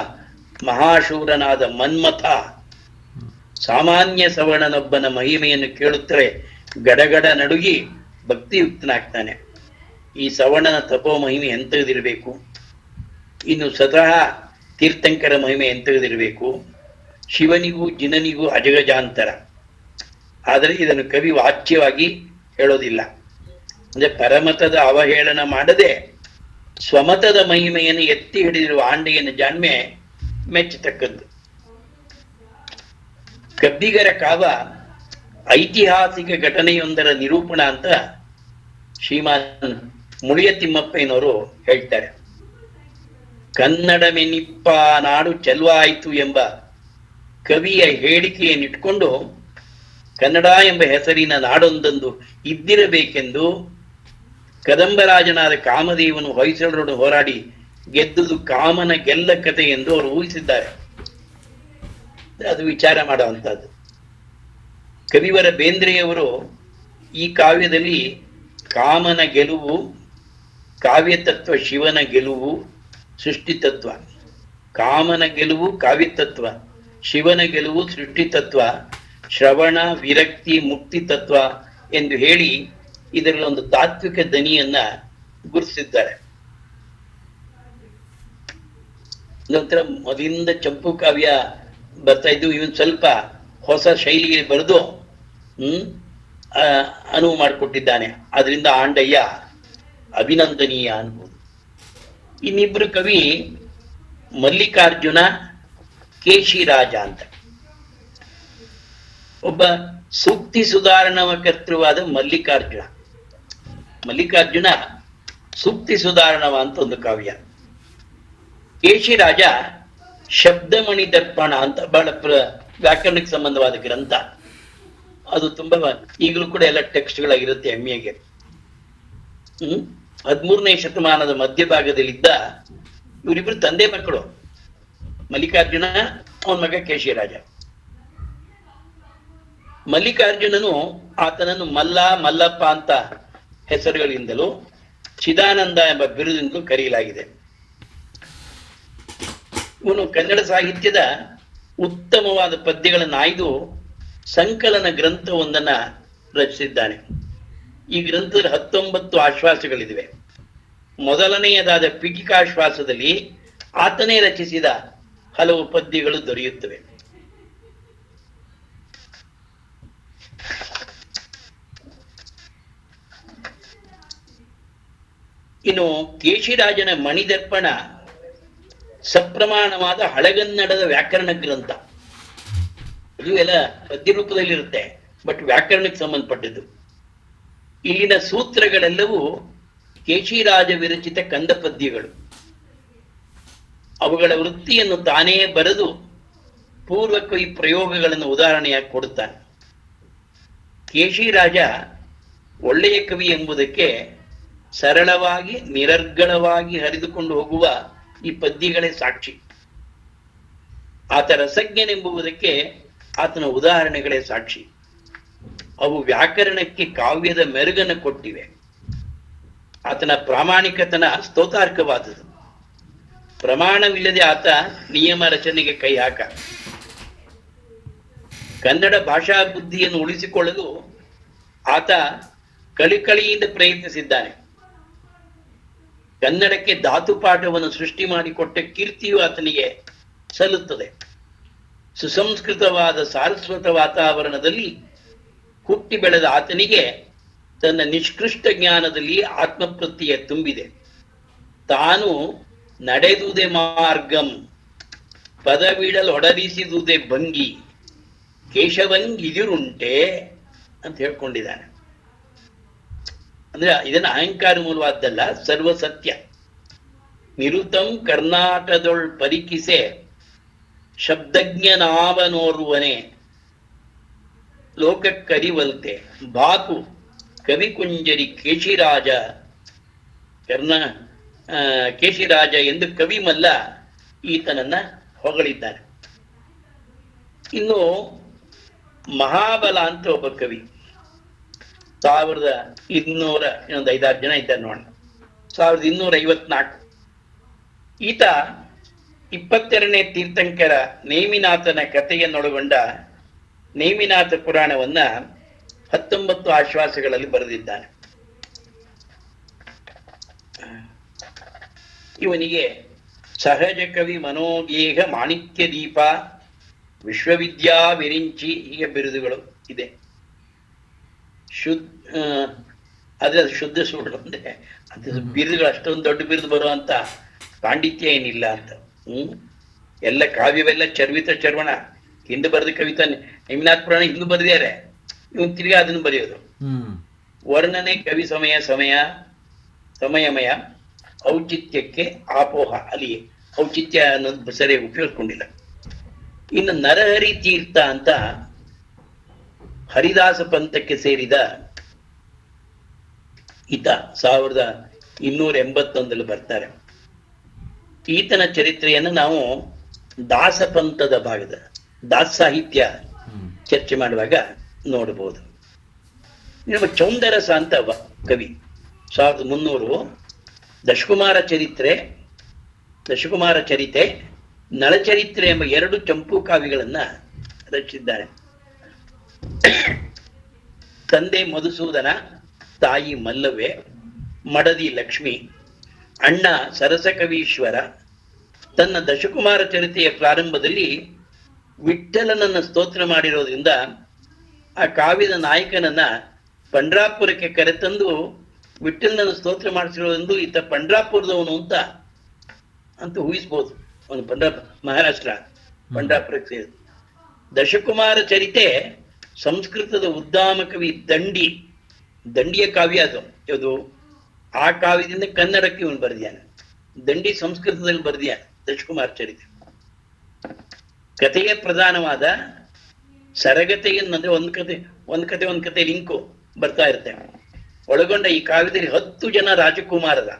ಮಹಾಶೂರನಾದ ಮನ್ಮಥ ಸಾಮಾನ್ಯ ಸವರ್ಣನೊಬ್ಬನ ಮಹಿಮೆಯನ್ನು ಕೇಳುತ್ತಲೇ ಗಡಗಡ ನಡುಗಿ ಭಕ್ತಿಯುಕ್ತನಾಗ್ತಾನೆ. ಈ ಸವರ್ಣನ ತಪೋ ಮಹಿಮೆ ಎಂತದಿರಬೇಕು, ಇನ್ನು ಸ್ವತಃ ತೀರ್ಥಂಕರ ಮಹಿಮೆ ಎಂತದಿರಬೇಕು. ಶಿವನಿಗೂ ಜಿನನಿಗೂ ಅಜಗಜಾಂತರ. ಆದರೆ ಇದನ್ನು ಕವಿ ವಾಚ್ಯವಾಗಿ ಹೇಳೋದಿಲ್ಲ. ಅಂದ್ರೆ ಪರಮತದ ಅವಹೇಳನ ಮಾಡದೆ ಸ್ವಮತದ ಮಹಿಮೆಯನ್ನು ಎತ್ತಿ ಹಿಡಿದಿರುವ ಆಂಡಯ್ಯನ ಜಾಣ್ಮೆ ಮೆಚ್ಚತಕ್ಕದ್ದು. ಕಬ್ಬಿಗರ ಕಾವ ಐತಿಹಾಸಿಕ ಘಟನೆಯೊಂದರ ನಿರೂಪಣ ಅಂತ ಶ್ರೀಮಾನ್ ಮುಳಿಯ ತಿಮ್ಮಪ್ಪನವರು ಹೇಳ್ತಾರೆ. ಕನ್ನಡಮೆನಿಪ್ಪ ನಾಡು ಚೆಲುವಾಯಿತು ಎಂಬ ಕವಿಯ ಹೇಳಿಕೆಯನ್ನಿಟ್ಕೊಂಡು ಕನ್ನಡ ಎಂಬ ಹೆಸರಿನ ನಾಡೊಂದೊಂದು ಇದ್ದಿರಬೇಕೆಂದು ಕದಂಬರಾಜನಾದ ಕಾಮದೇವನು ಹೊಯ್ಸಳರೊಡನೆ ಹೋರಾಡಿ ಗೆದ್ದುದು ಕಾಮನ ಗೆಲ್ಲ ಕಥೆ ಎಂದು ಅವರು ಊಹಿಸಿದ್ದಾರೆ. ಅದು ವಿಚಾರ ಮಾಡುವಂತಹದ್ದು. ಕವಿವರ ಬೇಂದ್ರೆಯವರು ಈ ಕಾವ್ಯದಲ್ಲಿ ಕಾಮನ ಗೆಲುವು, ಕಾವ್ಯತತ್ವ ಶಿವನ ಗೆಲುವು, ಸೃಷ್ಟಿತತ್ವ. ಕಾಮನ ಗೆಲುವು ಕಾವ್ಯತತ್ವ, ಶಿವನ ಗೆಲುವು ಸೃಷ್ಟಿತತ್ವ, ಶ್ರವಣ ವಿರಕ್ತಿ ಮುಕ್ತಿ ತತ್ವ ಎಂದು ಹೇಳಿ ಇದರಲ್ಲಿ ಒಂದು ತಾತ್ವಿಕ ದನಿಯನ್ನ ಗುರುತಿಸಿದ್ದಾರೆ. ನಂತರ ಮೊದಲಿಂದ ಚಂಪು ಕಾವ್ಯ ಬರ್ತಾ ಇದ್ದು, ಇವನ್ ಸ್ವಲ್ಪ ಹೊಸ ಶೈಲಿಗೆ ಬರೆದು ಅನುವು ಮಾಡಿಕೊಟ್ಟಿದ್ದಾನೆ. ಅದರಿಂದ ಆಂಡಯ್ಯ ಅಭಿನಂದನೀಯ ಅನ್ಬೋದು. ಇನ್ನಿಬ್ರು ಕವಿ ಮಲ್ಲಿಕಾರ್ಜುನ, ಕೇಶಿರಾಜ ಅಂತ. ಒಬ್ಬ ಸೂಕ್ತಿ ಸುಧಾರಣವ ಕರ್ತೃವಾದ ಮಲ್ಲಿಕಾರ್ಜುನ ಸೂಕ್ತಿ ಸುಧಾರಣವ ಅಂತ ಒಂದು ಕಾವ್ಯ. ಕೇಶಿರಾಜ ಶಬ್ದಮಣಿ ದರ್ಪಣ ಅಂತ ಬಹಳ ವ್ಯಾಕರಣಕ್ಕೆ ಸಂಬಂಧವಾದ ಗ್ರಂಥ. ಅದು ತುಂಬಾ ಈಗಲೂ ಕೂಡ ಎಲ್ಲ ಟೆಕ್ಸ್ಟ್ಗಳಾಗಿರುತ್ತೆ ಎಮ್ಮೆಗೆ. 13ನೇ ಶತಮಾನದ ಮಧ್ಯಭಾಗದಲ್ಲಿದ್ದ ಇವರಿಬ್ರು ತಂದೆ ಮಕ್ಕಳು, ಮಲ್ಲಿಕಾರ್ಜುನ, ಅವನ ಮಗ ಕೇಶಿರಾಜ. ಮಲ್ಲಿಕಾರ್ಜುನನು ಆತನನ್ನು ಮಲ್ಲಪ್ಪ ಅಂತ ಹೆಸರುಗಳಿಂದಲೂ ಚಿದಾನಂದ ಎಂಬ ಬಿರುದಿಂದಲೂ ಕರೆಯಲಾಗಿದೆ. ಇವನು ಕನ್ನಡ ಸಾಹಿತ್ಯದ ಉತ್ತಮವಾದ ಪದ್ಯಗಳನ್ನು ಆಯ್ದು ಸಂಕಲನ ಗ್ರಂಥವೊಂದನ್ನ ರಚಿಸಿದ್ದಾನೆ. ಈ ಗ್ರಂಥದಲ್ಲಿ 19 ಆಶ್ವಾಸಗಳಿವೆ. ಮೊದಲನೆಯದಾದ ಪೀಠಿಕಾಶ್ವಾಸದಲ್ಲಿ ಆತನೇ ರಚಿಸಿದ ಹಲವು ಪದ್ಯಗಳು ದೊರೆಯುತ್ತವೆ. ಇನ್ನು ಕೇಶಿರಾಜನ ಮಣಿದರ್ಪಣ ಸಪ್ರಮಾಣವಾದ ಹಳಗನ್ನಡದ ವ್ಯಾಕರಣ ಗ್ರಂಥ. ಇದು ಎಲ್ಲ ಪದ್ಯ ರೂಪದಲ್ಲಿರುತ್ತೆ, ಬಟ್ ವ್ಯಾಕರಣಕ್ಕೆ ಸಂಬಂಧಪಟ್ಟದ್ದು. ಇಲ್ಲಿನ ಸೂತ್ರಗಳೆಲ್ಲವೂ ಕೇಶಿರಾಜ ವಿರಚಿತ ಕಂದ ಪದ್ಯಗಳು. ಅವುಗಳ ವೃತ್ತಿಯನ್ನು ತಾನೇ ಬರೆದು ಪೂರ್ವಕವಿ ಪ್ರಯೋಗಗಳನ್ನು ಉದಾಹರಣೆಯಾಗಿ ಕೊಡುತ್ತಾನೆ. ಕೇಶಿರಾಜ ಒಳ್ಳೆಯ ಕವಿ ಎಂಬುದಕ್ಕೆ ಸರಳವಾಗಿ ನಿರರ್ಗಳವಾಗಿ ಹರಿದುಕೊಂಡು ಹೋಗುವ ಈ ಪದ್ಯಗಳೇ ಸಾಕ್ಷಿ. ಆತ ರಸಜ್ಞನೆಂಬುದಕ್ಕೆ ಆತನ ಉದಾಹರಣೆಗಳೇ ಸಾಕ್ಷಿ. ಅವು ವ್ಯಾಕರಣಕ್ಕೆ ಕಾವ್ಯದ ಮೆರುಗನ್ನು ಕೊಟ್ಟಿವೆ. ಆತನ ಪ್ರಾಮಾಣಿಕತನ ಸ್ತೋತಾರ್ಹವಾದುದು. ಪ್ರಮಾಣವಿಲ್ಲದೆ ಆತ ನಿಯಮ ರಚನೆಗೆ ಕೈ ಹಾಕ. ಕನ್ನಡ ಭಾಷಾ ಬುದ್ಧಿಯನ್ನು ಉಳಿಸಿಕೊಳ್ಳಲು ಆತ ಕಳಿಕಳಿಯಿಂದ ಪ್ರಯತ್ನಿಸಿದ್ದಾನೆ. ಕನ್ನಡಕ್ಕೆ ಧಾತುಪಾಠವನ್ನು ಸೃಷ್ಟಿ ಮಾಡಿಕೊಟ್ಟ ಕೀರ್ತಿಯು ಆತನಿಗೆ ಸಲ್ಲುತ್ತದೆ. ಸುಸಂಸ್ಕೃತವಾದ ಸಾರಸ್ವತ ವಾತಾವರಣದಲ್ಲಿ ಹುಟ್ಟಿ ಬೆಳೆದ ಆತನಿಗೆ ತನ್ನ ನಿಷ್ಕೃಷ್ಟ ಜ್ಞಾನದಲ್ಲಿ ಆತ್ಮಪ್ರತ್ಯಯ ತುಂಬಿದೆ. ತಾನು ನಡೆದುದೇ ಮಾರ್ಗಂ, ಪದವಿಡಲೊಡರಿಸಿದುದೇ ಭಂಗಿ, ಕೇಶವಂಗಿದಿರುಂಟೆ ಅಂತ ಹೇಳ್ಕೊಂಡಿದ್ದಾನೆ. ಅಂದ್ರೆ ಇದನ್ನ ಅಹಂಕಾರ ಮೂಲವಾದ್ದಲ್ಲ, ಸರ್ವಸತ್ಯ. ನಿರುತಂ ಕರ್ನಾಟದೊಳ್ ಪರಿಕಿಸೆ ಶಬ್ದಜ್ಞನಾವನೋರ್ವನೆ ಲೋಕಕ್ಕರಿವಲ್ತೆ ಬಾಕು ಕವಿಕುಂಜರಿ ಕೇಶಿರಾಜ ಕೇಶಿರಾಜ ಎಂದು ಕವಿಮಲ್ಲ ಈತನನ್ನ ಹೊಗಳಿದ್ದಾನೆ. ಇನ್ನು ಮಹಾಬಲ ಅಂತ ಒಬ್ಬ ಕವಿ, 1200 ಇನ್ನೊಂದು 5-6 ಜನ ಇದ್ದಾರೆ ನೋಡೋಣ. 1254. ಈತ 22ನೇ ತೀರ್ಥಂಕರ ನೇಮಿನಾಥನ ಕಥೆಯನ್ನೊಳಗೊಂಡ ನೇಮಿನಾಥ ಪುರಾಣವನ್ನ 19 ಆಶ್ವಾಸಗಳಲ್ಲಿ ಬರೆದಿದ್ದಾನೆ. ಇವನಿಗೆ ಸಹಜ ಕವಿ, ಮನೋಗೇಹ, ಮಾಣಿಕ್ಯ ದೀಪ, ವಿಶ್ವವಿದ್ಯಾ ವಿರಿಂಚಿ ಹೀಗೆ ಬಿರುದುಗಳು ಇದೆ. ಅದೇ ಶುದ್ಧ ಸುಳ್ಳು ಅಂದ್ರೆ ಅದು ಬಿರುದುಗಳು ಅಷ್ಟೊಂದು ದೊಡ್ಡ ಬಿರುದು ಬರುವಂತ ಪಾಂಡಿತ್ಯ ಏನಿಲ್ಲ ಅಂತ. ಎಲ್ಲ ಕಾವ್ಯವೆಲ್ಲ ಚರ್ವಿತ ಚರ್ವಣ. ಹಿಂದೆ ಬರೆದ ಕವಿತಾ ನೇಮಿನಾಥ ಪುರಾಣ ಹಿಂದೂ ಬರೆದಿದ್ದಾರೆ, ಇವನು ತಿರ್ಗಾ ಅದನ್ನು ಬರೆಯೋದು. ವರ್ಣನೆ ಕವಿ ಸಮಯಮಯ, ಔಚಿತ್ಯಕ್ಕೆ ಆಪೋಹ, ಅಲ್ಲಿ ಔಚಿತ್ಯ ಅನ್ನೋದು ಸರಿಯಾಗಿ ಉಪಯೋಗಿಸ್ಕೊಂಡಿಲ್ಲ. ಇನ್ನು ನರಹರಿ ತೀರ್ಥ ಅಂತ ಹರಿದಾಸ ಪಂಥಕ್ಕೆ ಸೇರಿದ ಈತ 1281 ಬರ್ತಾರೆ. ಈತನ ಚರಿತ್ರೆಯನ್ನು ನಾವು ದಾಸಪಂಥದ ಭಾಗದ ದಾಸ ಸಾಹಿತ್ಯ ಚರ್ಚೆ ಮಾಡುವಾಗ ನೋಡಬಹುದು. ನಮ್ಮ ಚೌಂದರಸ ಅಂತ ಕವಿ 1300 ದಶಕುಮಾರ ಚರಿತೆ, ನಳಚರಿತ್ರೆ ಎಂಬ 2 ಚಂಪು ಕಾವ್ಯಗಳನ್ನ ರಚಿಸಿದ್ದಾರೆ. ತಂದೆ ಮಧುಸೂದನ, ತಾಯಿ ಮಲ್ಲವ್ವೆ, ಮಡದಿ ಲಕ್ಷ್ಮಿ, ಅಣ್ಣ ಸರಸಕವೀಶ್ವರ. ತನ್ನ ದಶಕುಮಾರ ಚರಿತೆಯ ಪ್ರಾರಂಭದಲ್ಲಿ ವಿಠ್ಠಲನನ್ನ ಸ್ತೋತ್ರ ಮಾಡಿರೋದ್ರಿಂದ ಆ ಕಾವ್ಯದ ನಾಯಕನನ್ನ ಪಂಡ್ರಾಪುರಕ್ಕೆ ಕರೆತಂದು ವಿಠ್ಠಲನನ್ನು ಸ್ತೋತ್ರ ಮಾಡಿಸಿರೋದ್ರಿಂದ ಈತ ಪಂಡ್ರಾಪುರದವನು ಅಂತ ಊಹಿಸ್ಬೋದು. ಅವನು ಮಹಾರಾಷ್ಟ್ರ ಪಂಡ್ರಾಪುರಕ್ಕೆ ಸೇರಿದ. ದಶಕುಮಾರ ಚರಿತೆ ಸಂಸ್ಕೃತದ ಉದ್ದಾಮ ಕವಿ ದಂಡಿಯ ಕಾವ್ಯ ಅದು. ಯಾವುದು? ಆ ಕಾವ್ಯದಿಂದ ಕನ್ನಡಕ್ಕೆ ಇವನು ಬರೆದಿಯಾನೆ. ದಂಡಿ ಸಂಸ್ಕೃತದಲ್ಲಿ ಬರೆದಿಯಾನೆ ದಶಕುಮಾರ ಚರಿತೆ. ಕಥೆಯ ಪ್ರಧಾನವಾದ ಸರಗತೆಯನ್ನಂದ್ರೆ ಒಂದ್ ಕತೆ ಲಿಂಕು ಬರ್ತಾ ಇರುತ್ತೆ. ಒಳಗೊಂಡ ಈ ಕಾವ್ಯದಲ್ಲಿ 10 ಜನ ರಾಜಕುಮಾರರ,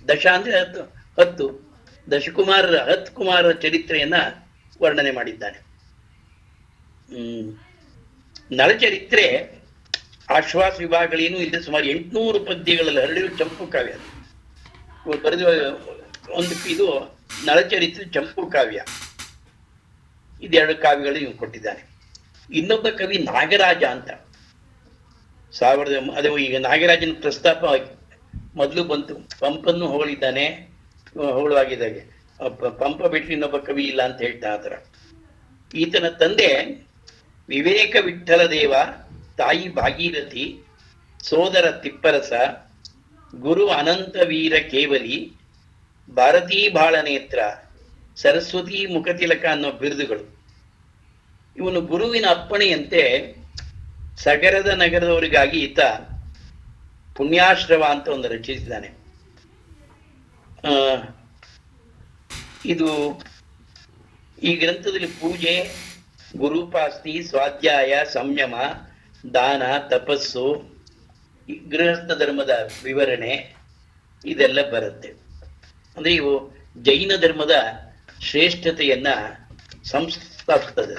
ದಶ ಅಂದ್ರೆ 10 ದಶಕುಮಾರರ 10 ಕುಮಾರರ ಚರಿತ್ರೆಯನ್ನ ವರ್ಣನೆ ಮಾಡಿದ್ದಾನೆ. ನಳಚರಿತ್ರೆ ಆಶ್ವಾಸ ವಿಭಾಗಗಳೇನು ಇಲ್ಲದೆ ಸುಮಾರು 800 ಪದ್ಯಗಳಲ್ಲಿ ಹರಡಿರುವ ಚಂಪು ಕಾವ್ಯ. ಬರೆದ ಇದು ನಳಚರಿತ್ರೆ ಚಂಪು ಕಾವ್ಯ. ಇದೆರಡು ಕಾವ್ಯಗಳು ಇವು ಕೊಟ್ಟಿದ್ದಾನೆ. ಇನ್ನೊಬ್ಬ ಕವಿ ನಾಗರಾಜ ಅಂತ ಅದೇ ಈಗ ನಾಗರಾಜನ ಪ್ರಸ್ತಾಪ ಮೊದಲು ಬಂತು. ಪಂಪನ್ನು ಹೊಗಳಿದ್ದಾನೆ, ಹೊಗಳುವಾಗಿದ್ದಾಗೆ ಪಂಪ ಬಿಟ್ಟು ಇನ್ನೊಬ್ಬ ಕವಿ ಇಲ್ಲ ಅಂತ ಹೇಳ್ತಾ ಆತರ. ಈತನ ತಂದೆ ವಿವೇಕ ವಿಠ್ಠಲ ದೇವ, ತಾಯಿ ಭಾಗೀರಥಿ, ಸೋದರ ತಿಪ್ಪರಸ, ಗುರು ಅನಂತ ವೀರ ಕೇವಲಿ, ಭಾರತೀ ಬಾಳನೇತ್ರ, ಸರಸ್ವತಿ ಮುಖತಿಲಕ ಅನ್ನೋ ಬಿರುದುಗಳು. ಇವನು ಗುರುವಿನ ಅಪ್ಪಣೆಯಂತೆ ಸಗರದ ನಗರದವರಿಗಾಗಿ ಈತ ಪುಣ್ಯಾಶ್ರವ ಅಂತ ಒಂದು ರಚಿಸಿದ್ದಾನೆ. ಇದು ಈ ಗ್ರಂಥದಲ್ಲಿ ಪೂಜೆ, ಗುರುಪಾಸ್ತಿ, ಸ್ವಾಧ್ಯಾಯ, ಸಂಯಮ, ದಾನ, ತಪಸ್ಸು, ಗೃಹಸ್ಥ ಧರ್ಮದ ವಿವರಣೆ ಇದೆಲ್ಲ ಬರುತ್ತೆ. ಅಂದ್ರೆ ಇವು ಜೈನ ಧರ್ಮದ ಶ್ರೇಷ್ಠತೆಯನ್ನ ಸಂಸ್ಥಾಪಿಸ್ತದೆ.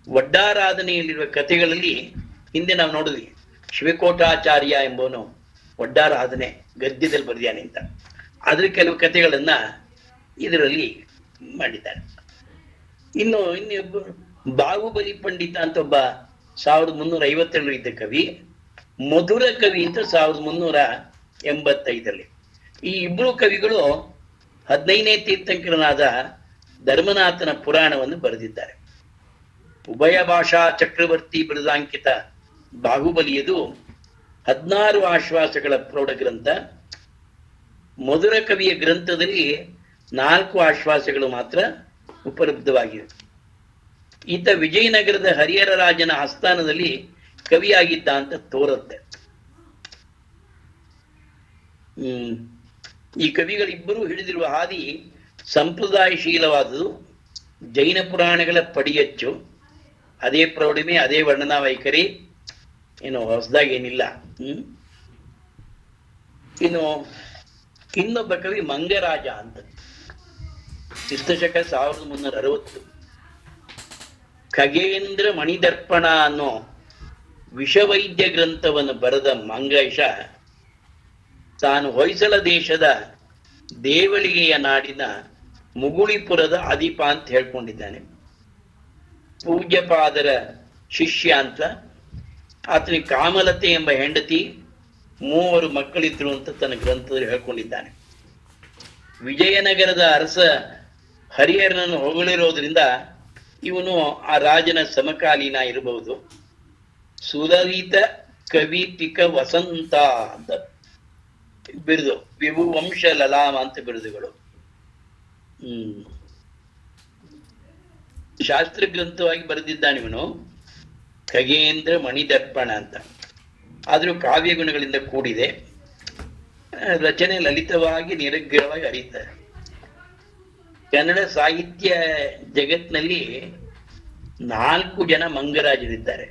ಒಡ್ಡಾರಾಧನೆಯಲ್ಲಿರುವ ಕಥೆಗಳಲ್ಲಿ ಹಿಂದೆ ನಾವು ನೋಡಿದ್ವಿ, ಶಿವಕೋಟಾಚಾರ್ಯ ಎಂಬವನು ಒಡ್ಡಾರಾಧನೆ ಗದ್ಯದಲ್ಲಿ ಬರೆದಿಯಾನೆ ಅಂತ. ಅದ್ರ ಕೆಲವು ಕಥೆಗಳನ್ನ ಇದರಲ್ಲಿ ಮಾಡಿದ್ದಾರೆ. ಇನ್ನು ಬಾಹುಬಲಿ ಪಂಡಿತ ಅಂತ ಒಬ್ಬ 1357 ಇದ್ದ ಕವಿ, ಮಧುರ ಕವಿ ಅಂತ 1385. ಈ ಇಬ್ರು ಕವಿಗಳು 15ನೇ ತೀರ್ಥಂಕರನಾದ ಧರ್ಮನಾಥನ ಪುರಾಣವನ್ನು ಬರೆದಿದ್ದಾರೆ. ಉಭಯ ಭಾಷಾ ಚಕ್ರವರ್ತಿ ಬಿರುದಾಂಕಿತ ಬಾಹುಬಲಿಯದು 16 ಆಶ್ವಾಸಗಳ ಪ್ರೌಢ ಗ್ರಂಥ. ಮಧುರ ಕವಿಯ ಗ್ರಂಥದಲ್ಲಿ 4 ಆಶ್ವಾಸಗಳು ಮಾತ್ರ ಉಪಲಬ್ಧವಾಗಿವೆ. ಈತ ವಿಜಯನಗರದ ಹರಿಹರ ರಾಜನ ಆಸ್ಥಾನದಲ್ಲಿ ಕವಿಯಾಗಿದ್ದ ಅಂತ ತೋರುತ್ತೆ. ಈ ಕವಿಗಳಿಬ್ಬರು ಹಿಡಿದಿರುವ ಹಾದಿ ಸಂಪ್ರದಾಯಶೀಲವಾದುದು. ಜೈನ ಪುರಾಣಗಳ ಪಡಿಯಚ್ಚು, ಅದೇ ಪ್ರೌಢಿಮೆ, ಅದೇ ವರ್ಣನಾ ವೈಖರಿ, ಏನು ಹೊಸದಾಗಿ ಏನಿಲ್ಲ. ಇನ್ನು ಇನ್ನೊಬ್ಬ ಕವಿ ಮಂಗರಾಜ ಅಂತ, ಕ್ರಿಸ್ತಶಕ 1360. ಖಗೇಂದ್ರ ಮಣಿದರ್ಪಣ ಅನ್ನೋ ವಿಷವೈದ್ಯ ಗ್ರಂಥವನ್ನು ಬರೆದ ಮಂಗೇಶ ತಾನು ಹೊಯ್ಸಳ ದೇಶದ ದೇವಳಿಗೆಯ ನಾಡಿನ ಮುಗುಳಿಪುರದ ಅಧಿಪ ಅಂತ ಹೇಳ್ಕೊಂಡಿದ್ದಾನೆ. ಪೂಜ್ಯಪಾದರ ಶಿಷ್ಯ ಅಂತ. ಆತನಿಗೆ ಕಾಮಲತೆ ಎಂಬ ಹೆಂಡತಿ, 3 ಮಕ್ಕಳಿದ್ರು ಅಂತ ತನ್ನ ಗ್ರಂಥದಲ್ಲಿ ಹೇಳ್ಕೊಂಡಿದ್ದಾನೆ. ವಿಜಯನಗರದ ಅರಸ ಹರಿಹರನನ್ನು ಹೊಗಳಿರೋದ್ರಿಂದ ಇವನು ಆ ರಾಜನ ಸಮಕಾಲೀನ ಇರಬಹುದು. ಸುಲಲಿತ ಕವಿಟಿಕ ವಸಂತ ಅಂತ ಬಿರುದು, ವಿಭುವಂಶ ಲಲಾಮ ಅಂತ ಬಿರುದುಗಳು. ಶಾಸ್ತ್ರ ಗ್ರಂಥವಾಗಿ ಬರೆದಿದ್ದಾನೆ ಇವನು, ಖಗೇಂದ್ರ ಮಣಿದರ್ಪಣ ಅಂತ. ಆದ್ರೂ ಕಾವ್ಯ ಗುಣಗಳಿಂದ ಕೂಡಿದೆ. ರಚನೆ ಲಲಿತವಾಗಿ ನಿರಗ್ರಹವಾಗಿ ಹರಿತಾರೆ. ಕನ್ನಡ ಸಾಹಿತ್ಯ ಜಗತ್ನಲ್ಲಿ 4 ಜನ ಮಂಗರಾಜರಿದ್ದಾರೆ.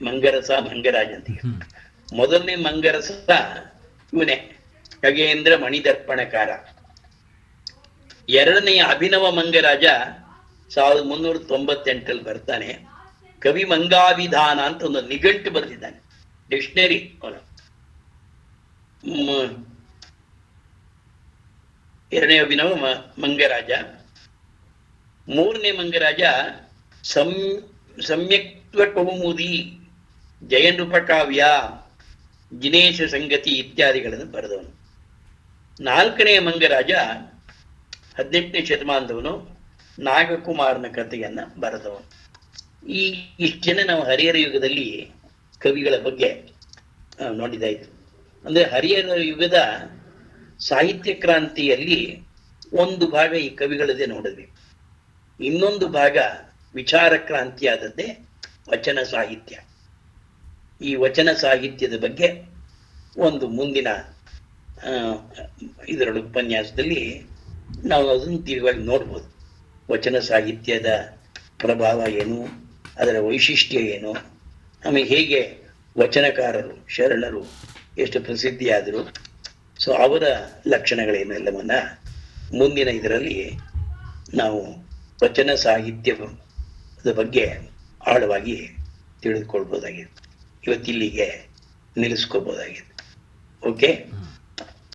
ಮಂಗರಸ, ಮಂಗರಾಜ ಅಂತ. ಮೊದಲನೇ ಮಂಗರಸ ಇವನೇ, ಖಗೇಂದ್ರ ಮಣಿದರ್ಪಣಕಾರ. ಎರಡನೆಯ ಅಭಿನವ ಮಂಗರಾಜ 1398 ಬರ್ತಾನೆ. ಕವಿ ಮಂಗಾಭಿಧಾನ ಅಂತ ಒಂದು ನಿಘಂಟು ಬರೆದಿದ್ದಾನೆ, ಡಿಕ್ಷನರಿ ಅವನು. ಎರಡನೇ ಅಭಿನವ ಮಂಗರಾಜ. ಮೂರನೇ ಮಂಗರಾಜ ಸಮ್ಯಕ್ತ್ವ ಕೌಮುದಿ, ಜಯನೃಪ ಕಾವ್ಯ, ಜಿನೇಶ ಸಂಗತಿ ಇತ್ಯಾದಿಗಳನ್ನು ಬರೆದವನು. ನಾಲ್ಕನೆಯ ಮಂಗರಾಜ 18ನೇ ಶತಮಾನದವನು, ನಾಗಕುಮಾರನ ಕಥೆಯನ್ನ ಬರೆದವನು. ಇಷ್ಟು ಜನ ನಾವು ಹರಿಹರ ಯುಗದಲ್ಲಿ ಕವಿಗಳ ಬಗ್ಗೆ ನೋಡಿದಾಯ್ತು. ಅಂದ್ರೆ ಹರಿಹರ ಯುಗದ ಸಾಹಿತ್ಯ ಕ್ರಾಂತಿಯಲ್ಲಿ ಒಂದು ಭಾಗ ಈ ಕವಿಗಳದ್ದೇ ನೋಡಿದ್ವಿ, ಇನ್ನೊಂದು ಭಾಗ ವಿಚಾರ ಕ್ರಾಂತಿಯಾದದ್ದೇ ವಚನ ಸಾಹಿತ್ಯ. ಈ ವಚನ ಸಾಹಿತ್ಯದ ಬಗ್ಗೆ ಒಂದು ಮುಂದಿನ ಇದರ ಉಪನ್ಯಾಸದಲ್ಲಿ ನಾವು ಅದನ್ನು ತೀವ್ರವಾಗಿ ನೋಡ್ಬೋದು. ವಚನ ಸಾಹಿತ್ಯದ ಪ್ರಭಾವ ಏನು, ಅದರ ವೈಶಿಷ್ಟ್ಯ ಏನು, ಆಮೇಲೆ ಹೇಗೆ ವಚನಕಾರರು ಶರಣರು ಎಷ್ಟು ಪ್ರಸಿದ್ಧಿಯಾದರು, ಸೊ ಅವರ ಲಕ್ಷಣಗಳೇನೆಲ್ಲವನ್ನ ಮುಂದಿನ ಇದರಲ್ಲಿ ನಾವು ವಚನ ಸಾಹಿತ್ಯದ ಬಗ್ಗೆ ಆಳವಾಗಿ ತಿಳಿದುಕೊಳ್ಬೋದಾಗಿದೆ. ಇವತ್ತಿಲ್ಲಿಗೆ ನಿಲ್ಲಿಸ್ಕೋಬೋದಾಗಿದೆ. ಓಕೆ.